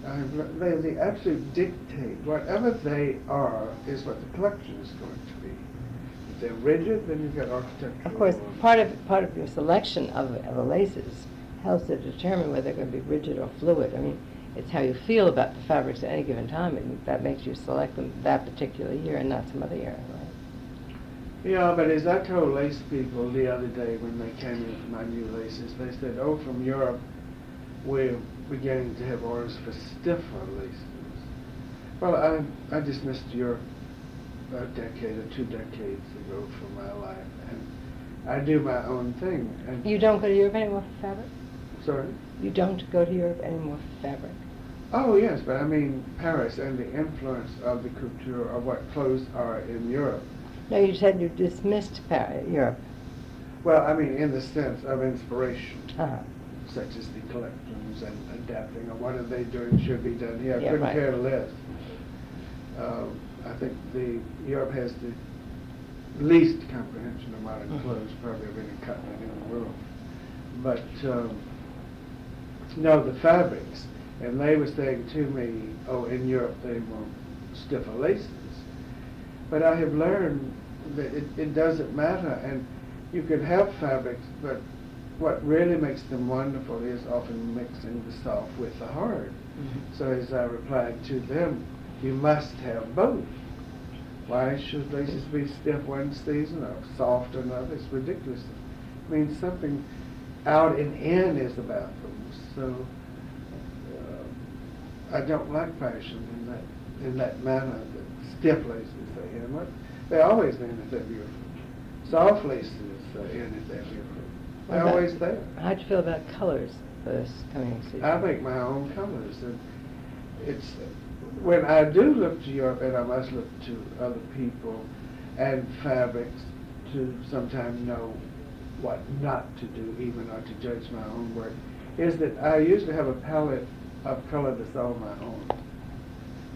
[SPEAKER 2] They absolutely dictate. Whatever they are is what the collection is going to be. they're rigid, then you've got architecture.
[SPEAKER 1] Of course, part of your selection of the laces helps to determine whether they're going to be rigid or fluid. I mean, it's how you feel about the fabrics at any given time, and that makes you select them that particular year and not some other year, right?
[SPEAKER 2] Yeah, but as I told lace people the other day when they came in for my new laces, they said, oh, from Europe, we're beginning to have orders for stiffer laces. Well, I dismissed Europe a decade or 2 decades ago from my life, and I do my own thing. And
[SPEAKER 1] You don't go to Europe anymore for fabric?
[SPEAKER 2] sorry?
[SPEAKER 1] You don't go to Europe anymore for fabric?
[SPEAKER 2] Oh, yes, but I mean Paris and the influence of the couture of what clothes are in Europe.
[SPEAKER 1] No, you said you dismissed Europe.
[SPEAKER 2] Well, I mean in the sense of inspiration,
[SPEAKER 1] Uh-huh.
[SPEAKER 2] such as the collections and adapting, or what are they doing should be done here. I
[SPEAKER 1] Yeah,
[SPEAKER 2] couldn't
[SPEAKER 1] right.
[SPEAKER 2] care less. I think Europe has the least comprehension of modern clothes probably of any continent in the world. But no, the fabrics, and they were saying to me, oh, in Europe they want stiffer laces. But I have learned that it doesn't matter, and you can have fabrics, but what really makes them wonderful is often mixing the soft with the hard.
[SPEAKER 1] Mm-hmm.
[SPEAKER 2] So as I replied to them, you must have both. Why should laces be stiff one season or soft another? It's ridiculous. It means something out and in is about them. So I don't like fashion in that manner. The stiff laces are in, but they're always in if they're beautiful. Soft laces are in if they're beautiful. They're always there.
[SPEAKER 1] How'd you feel about colors for this coming season?
[SPEAKER 2] I make my own colors, and it's when I do look to Europe, and I must look to other people and fabrics to sometimes know what not to do, even or to judge my own work, is that I usually have a palette of color that's all my own.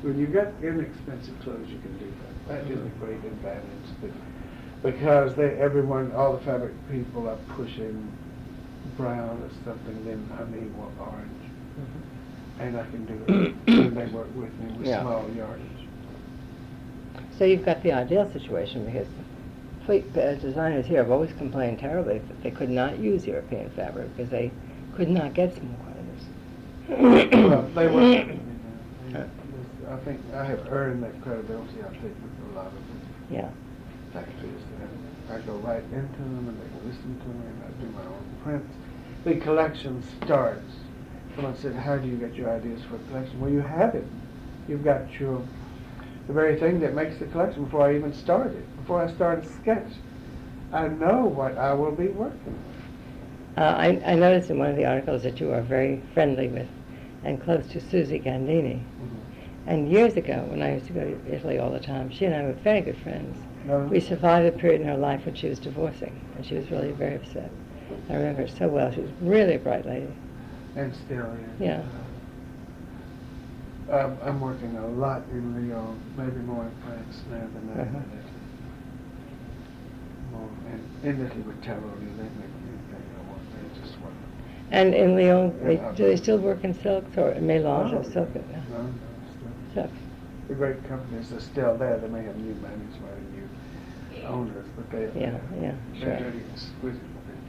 [SPEAKER 2] When you get inexpensive clothes, you can do that. That is a great advantage, because all the fabric people are pushing brown or something, then honey or orange. And I can do it when they work with me with small yardage.
[SPEAKER 1] So you've got the ideal situation, because designers here have always complained terribly that they could not use European fabric because they could not get small quantities.
[SPEAKER 2] Well, they work with me now. I think I have earned that credibility, I think, with a lot of the
[SPEAKER 1] Yeah.
[SPEAKER 2] factories. I go right into them, and they can listen to me, and I do my own prints. The collection starts. Someone said, how do you get your ideas for a collection? Well, you have it. You've got the very thing that makes the collection before I even start it. Before I start a sketch, I know what I will be working with.
[SPEAKER 1] I noticed in one of the articles that you are very friendly with and close to Susie Gandini.
[SPEAKER 2] Mm-hmm.
[SPEAKER 1] And years ago, when I used to go to Italy all the time, she and I were very good friends.
[SPEAKER 2] No?
[SPEAKER 1] We survived a period in her life when she was divorcing, and she was really very upset. I remember her so well. She was really a bright lady.
[SPEAKER 2] And still,
[SPEAKER 1] Yeah.
[SPEAKER 2] I'm working a lot in Lyon, maybe more in France now than I am in Italy. More in Italy with Taroni, they make anything I want. They just want.
[SPEAKER 1] And in Lyon, do they still work in silks or mélange of silk?
[SPEAKER 2] No,
[SPEAKER 1] Silk.
[SPEAKER 2] the great companies are still there. They may have new management and new owners, but they're
[SPEAKER 1] Sure.
[SPEAKER 2] doing exquisite things.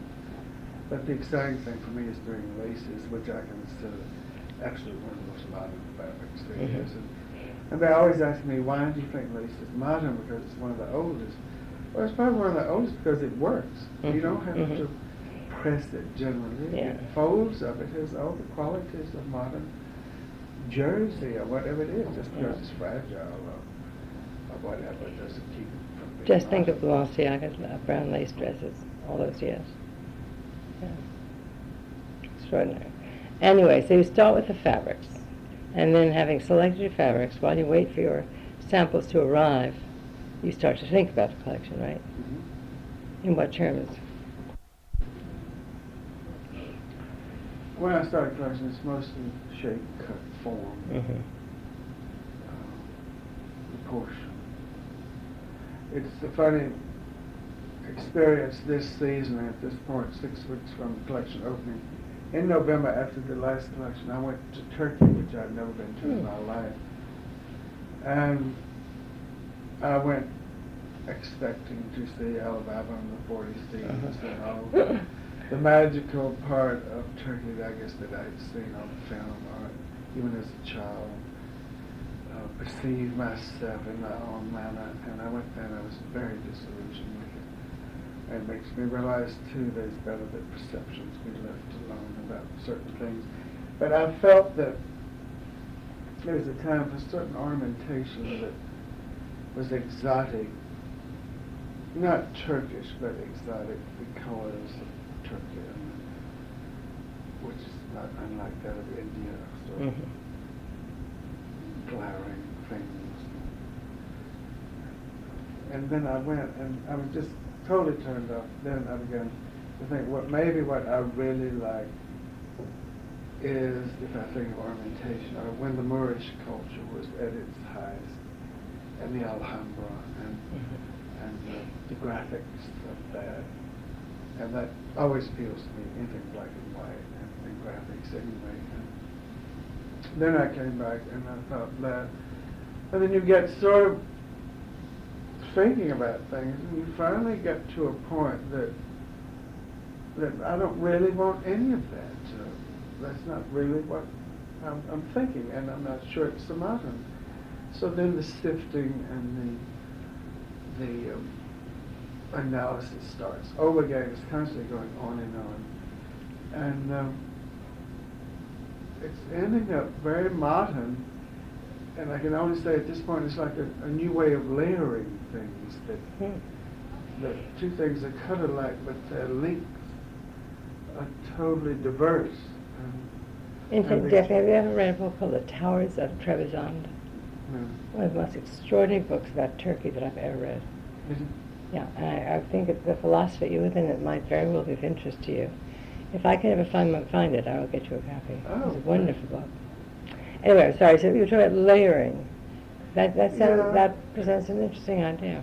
[SPEAKER 2] But the exciting thing for me is doing laces, which I consider actually one of the most modern fabrics there is. And they always ask me, why do you think lace is modern? Because it's one of the oldest. Well, it's probably one of the oldest because it works. You don't have to press it generally.
[SPEAKER 1] Yeah.
[SPEAKER 2] It folds up. It has all the qualities of modern jersey or whatever it is, just because it's fragile or whatever. It doesn't keep it from being
[SPEAKER 1] Just think of
[SPEAKER 2] modern.
[SPEAKER 1] Balenciaga's brown lace dresses all those years. Yeah. Extraordinary. Anyway, so you start with the fabrics, and then having selected your fabrics, while you wait for your samples to arrive, you start to think about the collection, right?
[SPEAKER 2] Mhm.
[SPEAKER 1] In what terms?
[SPEAKER 2] When I start collecting, it's mostly shape, cut, form, proportion. It's a funny experience this season at this point, 6 weeks from the collection opening. In November, after the last collection, I went to Turkey, which I'd never been to in my life. And I went expecting to see Alabama and the 40 Seas and all the magical part of Turkey, I guess, that I'd seen on film or even as a child, perceived myself in my own manner, and I went there and I was very disillusioned with it. And it makes me realize, too, there's better that perceptions be left alone about certain things. But I felt that there was a time for certain ornamentation that was exotic, not Turkish, but exotic, the colors of Turkey, which is not unlike that of India, sort of glaring things. And then I went, and I was just totally turned off. Then I began to think, what I really like is, if I think of ornamentation, or when the Moorish culture was at its highest, and the Alhambra, and the graphics of that. And that always appeals to me, anything black and white, and graphics anyway. And then I came back and I thought that, and then you get sort of thinking about things, and you finally get to a point that I don't really want any of that. That's not really what I'm thinking, and I'm not sure it's so modern. So then the sifting and the analysis starts over again. It's constantly going on and on, and it's ending up very modern. And I can only say at this point it's like a new way of layering things. That two things are cut alike, but their lengths are totally diverse.
[SPEAKER 1] In fact, Geoffrey, have you ever read a book called The Towers of Trebizond?
[SPEAKER 2] No.
[SPEAKER 1] One of the most extraordinary books about Turkey that I've ever read. Yeah, and I think that the philosophy within it might very well be of interest to you. If I can ever find it, I will get you a copy.
[SPEAKER 2] Oh,
[SPEAKER 1] It's a wonderful book. Anyway, sorry, so you were talking about layering. That presents an interesting idea.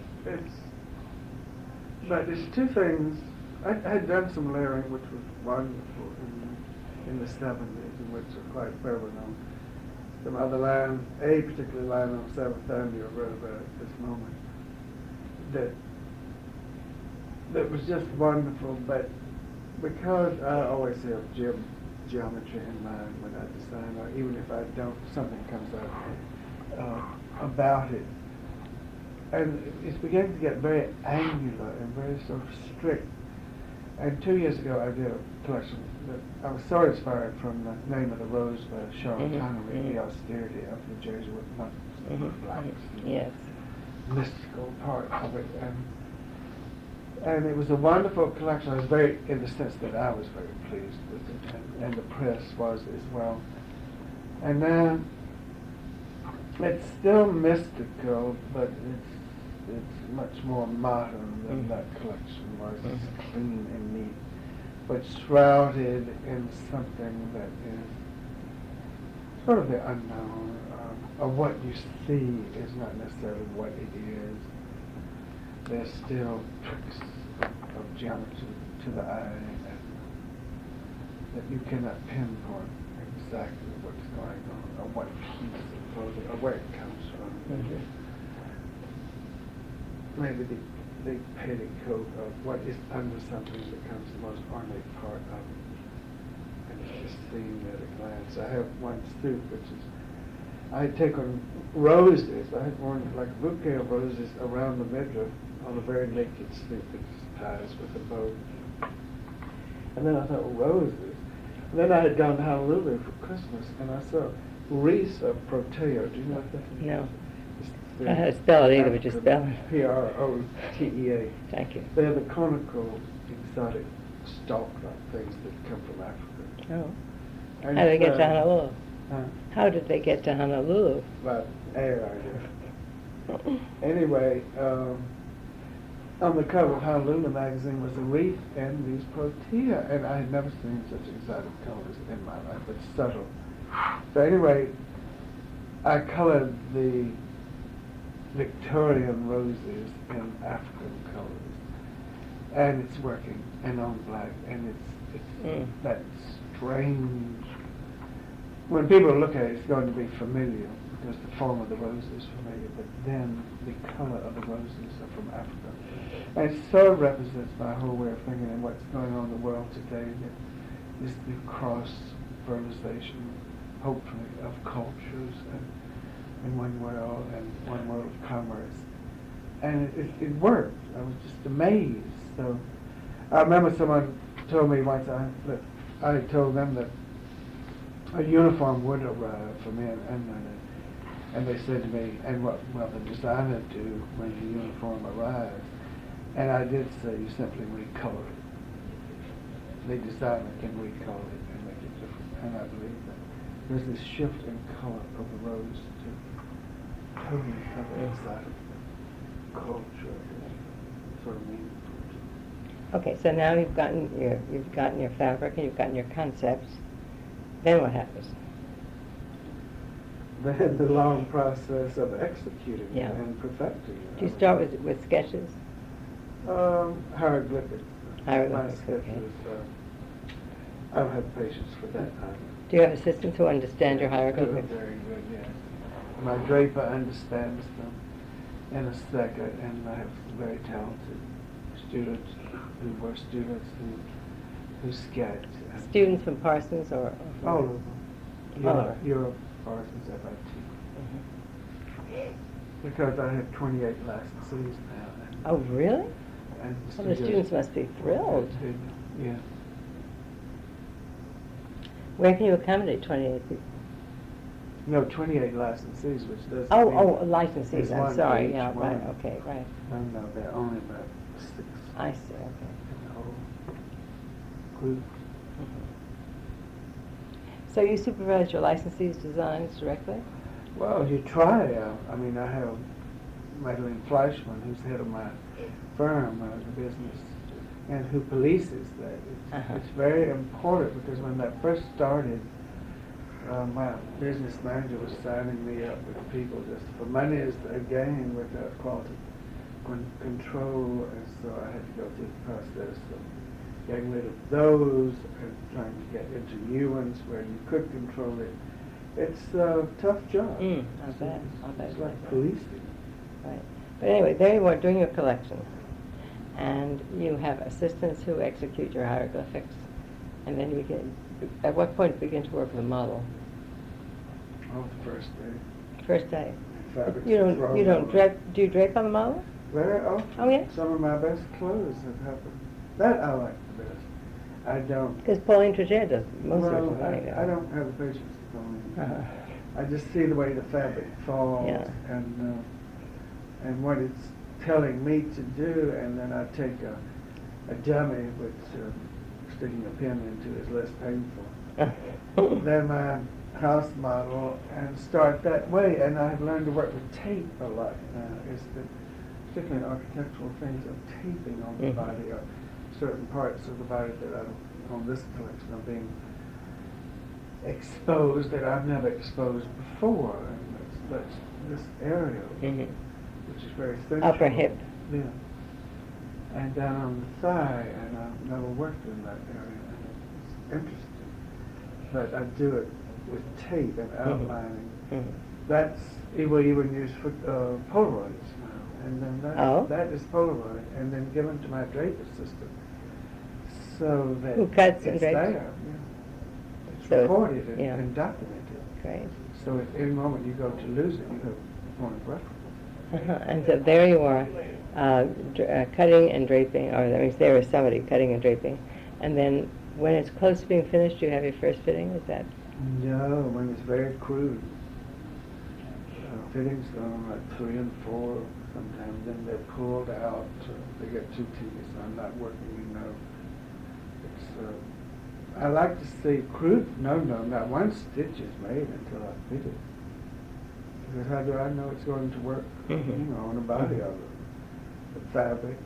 [SPEAKER 2] But there's two things. I had done some layering which was wonderful in the 70s, and which are quite well known. Some other line, a particular line on 7th Avenue I wrote about at this moment, that was just wonderful, but because I always have geometry in mind when I design, or even if I don't, something comes out about it. And it's beginning to get very angular and very sort of strict. And 2 years ago I did a collection that I was so inspired from The Name of the Rose by Charles Connery, the austerity of the Jesuit monks, blacks,
[SPEAKER 1] yes,
[SPEAKER 2] mystical part of it. And it was a wonderful collection. I was very, in the sense that I was very pleased with it, and the press was as well. And then it's still mystical, but it's much more modern than that collection was. It's clean and neat, but shrouded in something that is sort of the unknown, or what you see is not necessarily what it is. There's still tricks of geometry to the eye, and that you cannot pinpoint exactly what's going on, or what piece of clothing, or where it comes from. Maybe the petticoat of what is under something becomes the most ornate part of it. And it's just seen at a glance. I have one suit which is, I had taken roses, I had worn like a bouquet of roses around the midriff on a very naked suit that just ties with a bow. And then I thought, roses. And then I had gone to Honolulu for Christmas, and I saw wreaths of proteo. Do you know what that is?
[SPEAKER 1] No. I don't know how to spell it either, but just spell it.
[SPEAKER 2] Protea.
[SPEAKER 1] Thank you.
[SPEAKER 2] They're the conical, exotic, stalk-like things that come from Africa.
[SPEAKER 1] Oh.
[SPEAKER 2] And
[SPEAKER 1] How did they get to Honolulu?
[SPEAKER 2] Huh?
[SPEAKER 1] How did they get to Honolulu?
[SPEAKER 2] But air, anyway, on the cover of Honolulu magazine was a wreath and these protea, and I had never seen such exotic colors in my life, but subtle. So anyway, I colored the Victorian roses in African colors, and it's working, and on black, and it's that strange. When people look at it, it's going to be familiar, because the form of the rose is familiar, but then the color of the roses are from Africa. And it sort of represents my whole way of thinking and what's going on in the world today, that is the cross-fertilization, hopefully, of cultures in one world and one world of commerce. And it worked. I was just amazed. So I remember someone told me once that I told them that a uniform would arrive for men and women. And they said to me, and what will the designer do when the uniform arrives? And I did say, you simply recolor it. The designer can recolor it and make it different. And I believe that there's this shift in color of the rose to totally cover inside of the culture is sort of meaningful.
[SPEAKER 1] Okay, so now you've gotten your fabric and you've gotten your concepts. Then what happens?
[SPEAKER 2] Then the long process of executing
[SPEAKER 1] Yeah.
[SPEAKER 2] and perfecting it.
[SPEAKER 1] Do you start with sketches?
[SPEAKER 2] Hieroglyphics.
[SPEAKER 1] Hieroglyphics,
[SPEAKER 2] My sketches, I don't have patience for that either.
[SPEAKER 1] Do you have assistants who understand your hieroglyphics?
[SPEAKER 2] Very good, yes. My draper understands them in a second, and I have very talented students who were students who sketch.
[SPEAKER 1] Students from Parsons or from
[SPEAKER 2] All of them.
[SPEAKER 1] All over.
[SPEAKER 2] Europe, Parsons, FIT. Because I have 28 licensees now.
[SPEAKER 1] Oh, really?
[SPEAKER 2] And
[SPEAKER 1] Well, the students must be thrilled.
[SPEAKER 2] Yeah.
[SPEAKER 1] Where can you accommodate 28 people?
[SPEAKER 2] No, 28 licensees, which doesn't
[SPEAKER 1] Oh,
[SPEAKER 2] mean
[SPEAKER 1] licensees,
[SPEAKER 2] there's
[SPEAKER 1] I'm
[SPEAKER 2] one
[SPEAKER 1] sorry.
[SPEAKER 2] each
[SPEAKER 1] Yeah, right,
[SPEAKER 2] one.
[SPEAKER 1] okay, right.
[SPEAKER 2] No, there are only about 6
[SPEAKER 1] I see, okay.
[SPEAKER 2] in the whole group.
[SPEAKER 1] So you supervise your licensees' designs directly?
[SPEAKER 2] Well, you try. I mean, I have Madeline Fleischman, who's head of my firm, the business, and who polices that. It's very important because when that first started, my business manager was signing me up with people just for money is a gain without quality control, and so I had to go through the process of getting rid of those and trying to get into new ones where you could control it. It's a tough job.
[SPEAKER 1] I'll bet.
[SPEAKER 2] It's like policing.
[SPEAKER 1] Right. But anyway, there you are doing your collection. And you have assistants who execute your hieroglyphics. And then you begin, at what point do you begin to work with a model?
[SPEAKER 2] Oh, the first day.
[SPEAKER 1] First day.
[SPEAKER 2] Fabrics
[SPEAKER 1] You
[SPEAKER 2] are
[SPEAKER 1] don't
[SPEAKER 2] thrown
[SPEAKER 1] drape, do you drape on the model?
[SPEAKER 2] Very often.
[SPEAKER 1] Oh, yeah?
[SPEAKER 2] Some of my best clothes have happened. That I like the best. I don't.
[SPEAKER 1] Because Pauline Trogère does most of her
[SPEAKER 2] Well,
[SPEAKER 1] designing now.
[SPEAKER 2] I don't have the patience for Pauline.
[SPEAKER 1] Uh-huh.
[SPEAKER 2] I just see the way the fabric falls and what it's telling me to do, and then I take a dummy, which sticking a pin into is less painful, than my house model, and start that way. And I've learned to work with tape a lot now. Is that particularly in architectural things of taping on the body, or certain parts of the body that I don't, on this collection, are being exposed that I've never exposed before. And that's this area, which is very sensual.
[SPEAKER 1] Upper hip.
[SPEAKER 2] Yeah. And down on the thigh, and I've never worked in that area. And it's interesting. But I do it with tape and outlining. That's, we even use for Polaroids now. And then that is Polaroid, and then given to my draper system. So that
[SPEAKER 1] Who cuts and
[SPEAKER 2] it's
[SPEAKER 1] drapes?
[SPEAKER 2] there. Yeah. It's
[SPEAKER 1] So
[SPEAKER 2] recorded
[SPEAKER 1] yeah.
[SPEAKER 2] and documented.
[SPEAKER 1] Great.
[SPEAKER 2] So if any moment you go to lose it, you have a point of reference.
[SPEAKER 1] And so there you are, cutting and draping, or that means there is somebody cutting and draping. And then when it's close to being finished, you have your first fitting, is that?
[SPEAKER 2] No, when it's very crude. Fittings go on like 3 and 4 sometimes, then they're pulled out. They get too tedious. I'm not working, you know. It's, I like to see crude. No, not one stitch is made until I fit it. Because how do I know it's going to work, you know, on the body of it? The fabric,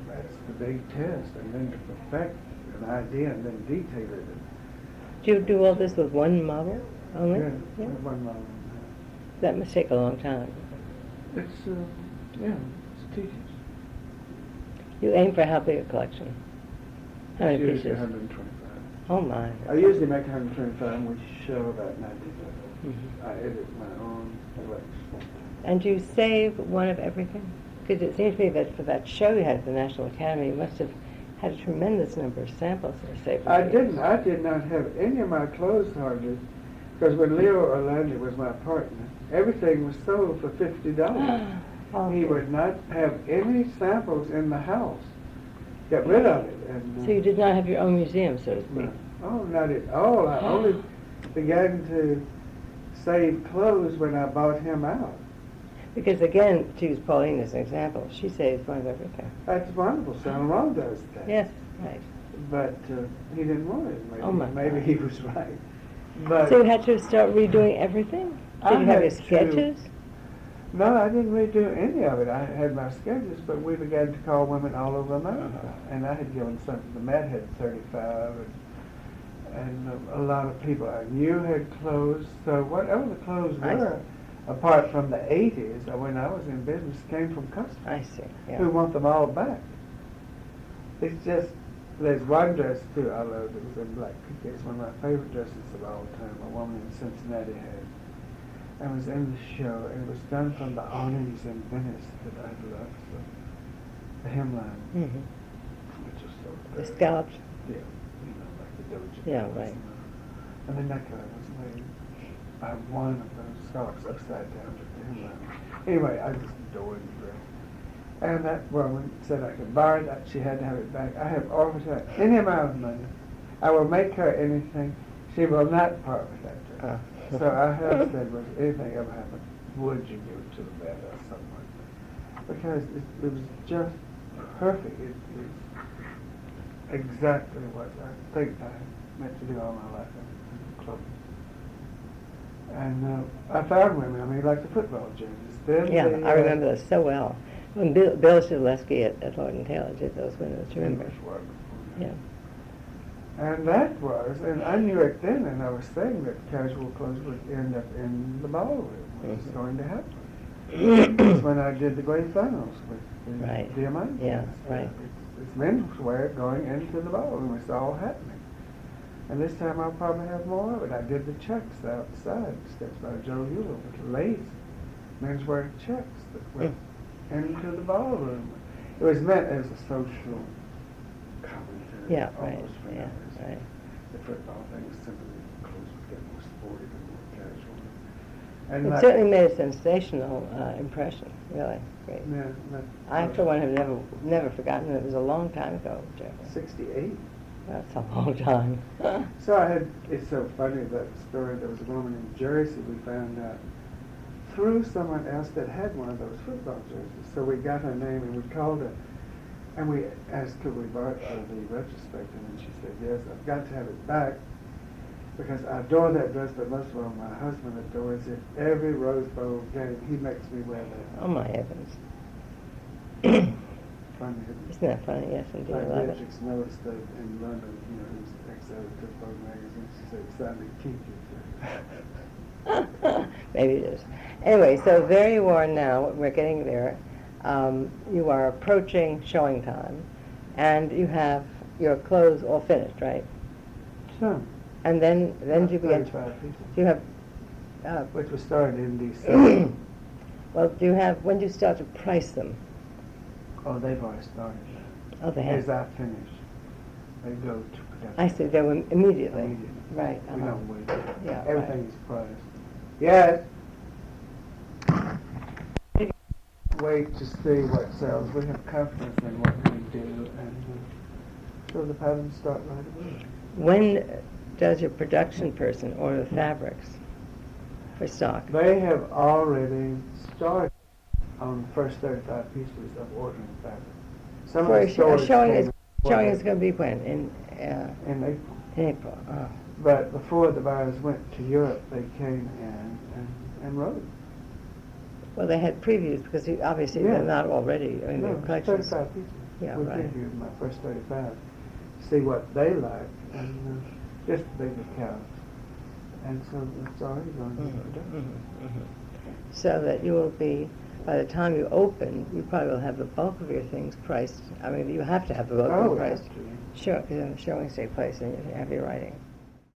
[SPEAKER 2] that's the big test. And then to perfect an idea and then detail it.
[SPEAKER 1] Do you do all this with one model only?
[SPEAKER 2] Yeah, one model.
[SPEAKER 1] That must take a long time.
[SPEAKER 2] It's, it's tedious.
[SPEAKER 1] You aim for how big a collection? How many
[SPEAKER 2] It's usually
[SPEAKER 1] pieces?
[SPEAKER 2] 125.
[SPEAKER 1] Oh my.
[SPEAKER 2] I usually make 125 and we show about 95. I edit my own collection.
[SPEAKER 1] And you save one of everything? Because it seems to me that for that show you had at the National Academy, you must have had a tremendous number of samples that were saved.
[SPEAKER 2] I didn't. I did not have any of my clothes hardly, because when Leo Orlando was my partner, everything was sold for $50.
[SPEAKER 1] Oh,
[SPEAKER 2] He would not have any samples in the house. Get rid of it. And,
[SPEAKER 1] so you did not have your own museum, so to speak?
[SPEAKER 2] no. Oh, not at all. I only began to save clothes when I bought him out.
[SPEAKER 1] Because again, to use Pauline as an example, she saves one of everything.
[SPEAKER 2] That's wonderful. Son Ron does that.
[SPEAKER 1] Yes, right.
[SPEAKER 2] But he didn't want it. Maybe,
[SPEAKER 1] Oh, my
[SPEAKER 2] maybe
[SPEAKER 1] God.
[SPEAKER 2] he was right. But
[SPEAKER 1] So you had to start redoing everything?
[SPEAKER 2] I
[SPEAKER 1] Did you have your
[SPEAKER 2] had to-
[SPEAKER 1] sketches?
[SPEAKER 2] no, I didn't really do any of it. I had my sketches, but we began to call women all over America. And I had given something. The Met had 35, and a lot of people I knew had clothes. So whatever the clothes
[SPEAKER 1] I
[SPEAKER 2] were, apart from the 80s, when I was in business, came from customers
[SPEAKER 1] I see, yeah.
[SPEAKER 2] who want them all back. It's just, there's one dress too I love that was in black piqué. It's one of my favorite dresses of all time. A woman in Cincinnati had. And it was in the show, and it was done from the awnings in Venice that I loved. So the hemline,
[SPEAKER 1] Mm-hmm.
[SPEAKER 2] which was so
[SPEAKER 1] The
[SPEAKER 2] pretty.
[SPEAKER 1] scallops?
[SPEAKER 2] Yeah, like the Doja
[SPEAKER 1] Yeah,
[SPEAKER 2] Cat,
[SPEAKER 1] right.
[SPEAKER 2] And the neckline was made by one of those scallops upside down with the hemline. Anyway, I just adored the dress. And that woman said I could buy it, she had to have it back. I have offered her any amount of money. I will make her anything. She will not part with that dress. So I have said, was anything ever happened, would you give it to the bed or someone? Because it was just perfect. It was exactly what I think I meant to do all my life in clothing. And I found women, I mean, like the football jerseys. Then
[SPEAKER 1] Yeah,
[SPEAKER 2] the,
[SPEAKER 1] I remember those so well. When Bill Shedleski at Lord & Taylor did those windows, remember? Yeah.
[SPEAKER 2] And that was, and I knew it then, and I was saying that casual clothes would end up in the ballroom. It was going to happen. That's when I did the great finals with the
[SPEAKER 1] Right.
[SPEAKER 2] Diamante.
[SPEAKER 1] Yeah, right.
[SPEAKER 2] It's menswear going into the ballroom. It's all happening. And this time I'll probably have more of it. I did the checks outside, steps by Joe Hewlett with lace, menswear checks that went into the ballroom. It was meant as a social commentary.
[SPEAKER 1] Yeah, right,
[SPEAKER 2] almost for
[SPEAKER 1] yeah,
[SPEAKER 2] numbers.
[SPEAKER 1] right.
[SPEAKER 2] The football thing was simply clothes would get more sporty and more casual. And
[SPEAKER 1] It
[SPEAKER 2] like-
[SPEAKER 1] certainly made a sensational impression, really. Great.
[SPEAKER 2] Yeah,
[SPEAKER 1] I, for one, have never forgotten it. It was a long time ago, Geoffrey.
[SPEAKER 2] 68.
[SPEAKER 1] That's a long time.
[SPEAKER 2] So I had, it's so funny, that story, there was a woman in Jersey we found out through someone else that had one of those football jerseys. So we got her name and we called her and we asked could we borrow the retrospect, and then she said, yes, I've got to have it back because I adore that dress, but most of all my husband adores it. Every Rose Bowl game, he makes me wear that.
[SPEAKER 1] Oh, my heavens.
[SPEAKER 2] Funny, isn't it?
[SPEAKER 1] Isn't that funny? Yes, indeed. I
[SPEAKER 2] Like
[SPEAKER 1] love it.
[SPEAKER 2] Beatrix Mills did in London, you know, who's ex-editor of Vogue magazine. She said it sounded kinky.
[SPEAKER 1] Maybe it is. Anyway, so there you are now. We're getting there. You are approaching showing time, and you have your clothes all finished, right?
[SPEAKER 2] So,
[SPEAKER 1] And then you begin.
[SPEAKER 2] 35 pieces.
[SPEAKER 1] You have.
[SPEAKER 2] Which was started in December.
[SPEAKER 1] Well, do you have? When do you start to price them?
[SPEAKER 2] Oh, they've already started now.
[SPEAKER 1] Oh, they have.
[SPEAKER 2] As I finish, they go to production.
[SPEAKER 1] I see. They were immediately.
[SPEAKER 2] Immediately.
[SPEAKER 1] Right.
[SPEAKER 2] We
[SPEAKER 1] uh-huh.
[SPEAKER 2] don't wait.
[SPEAKER 1] Yeah,
[SPEAKER 2] Everything
[SPEAKER 1] right.
[SPEAKER 2] is priced. Yes. Wait to see what sells. We have confidence in what we do, and so the patterns start right away.
[SPEAKER 1] When does your production person order the fabrics for stock?
[SPEAKER 2] They have already started on the first 35 pieces of ordering fabric. Some
[SPEAKER 1] For
[SPEAKER 2] of the stores
[SPEAKER 1] showing
[SPEAKER 2] came
[SPEAKER 1] is showing is
[SPEAKER 2] ordered
[SPEAKER 1] going to be when
[SPEAKER 2] in April.
[SPEAKER 1] in April. Oh.
[SPEAKER 2] But before the buyers went to Europe, they came in and wrote.
[SPEAKER 1] Well, they had previews because obviously
[SPEAKER 2] Yeah.
[SPEAKER 1] they're not all ready. I mean,
[SPEAKER 2] No,
[SPEAKER 1] the
[SPEAKER 2] it's
[SPEAKER 1] collections.
[SPEAKER 2] 35 pieces.
[SPEAKER 1] Yeah,
[SPEAKER 2] we
[SPEAKER 1] right.
[SPEAKER 2] previewed my first 35, see what they like, and just big accounts. And so it's already going into production.
[SPEAKER 1] So that you will be, by the time you open, you probably will have the bulk of your things priced. I mean, you have to have the bulk of
[SPEAKER 2] Oh,
[SPEAKER 1] them
[SPEAKER 2] we have
[SPEAKER 1] priced.
[SPEAKER 2] to.
[SPEAKER 1] Sure, because the showings take place and you have your writing.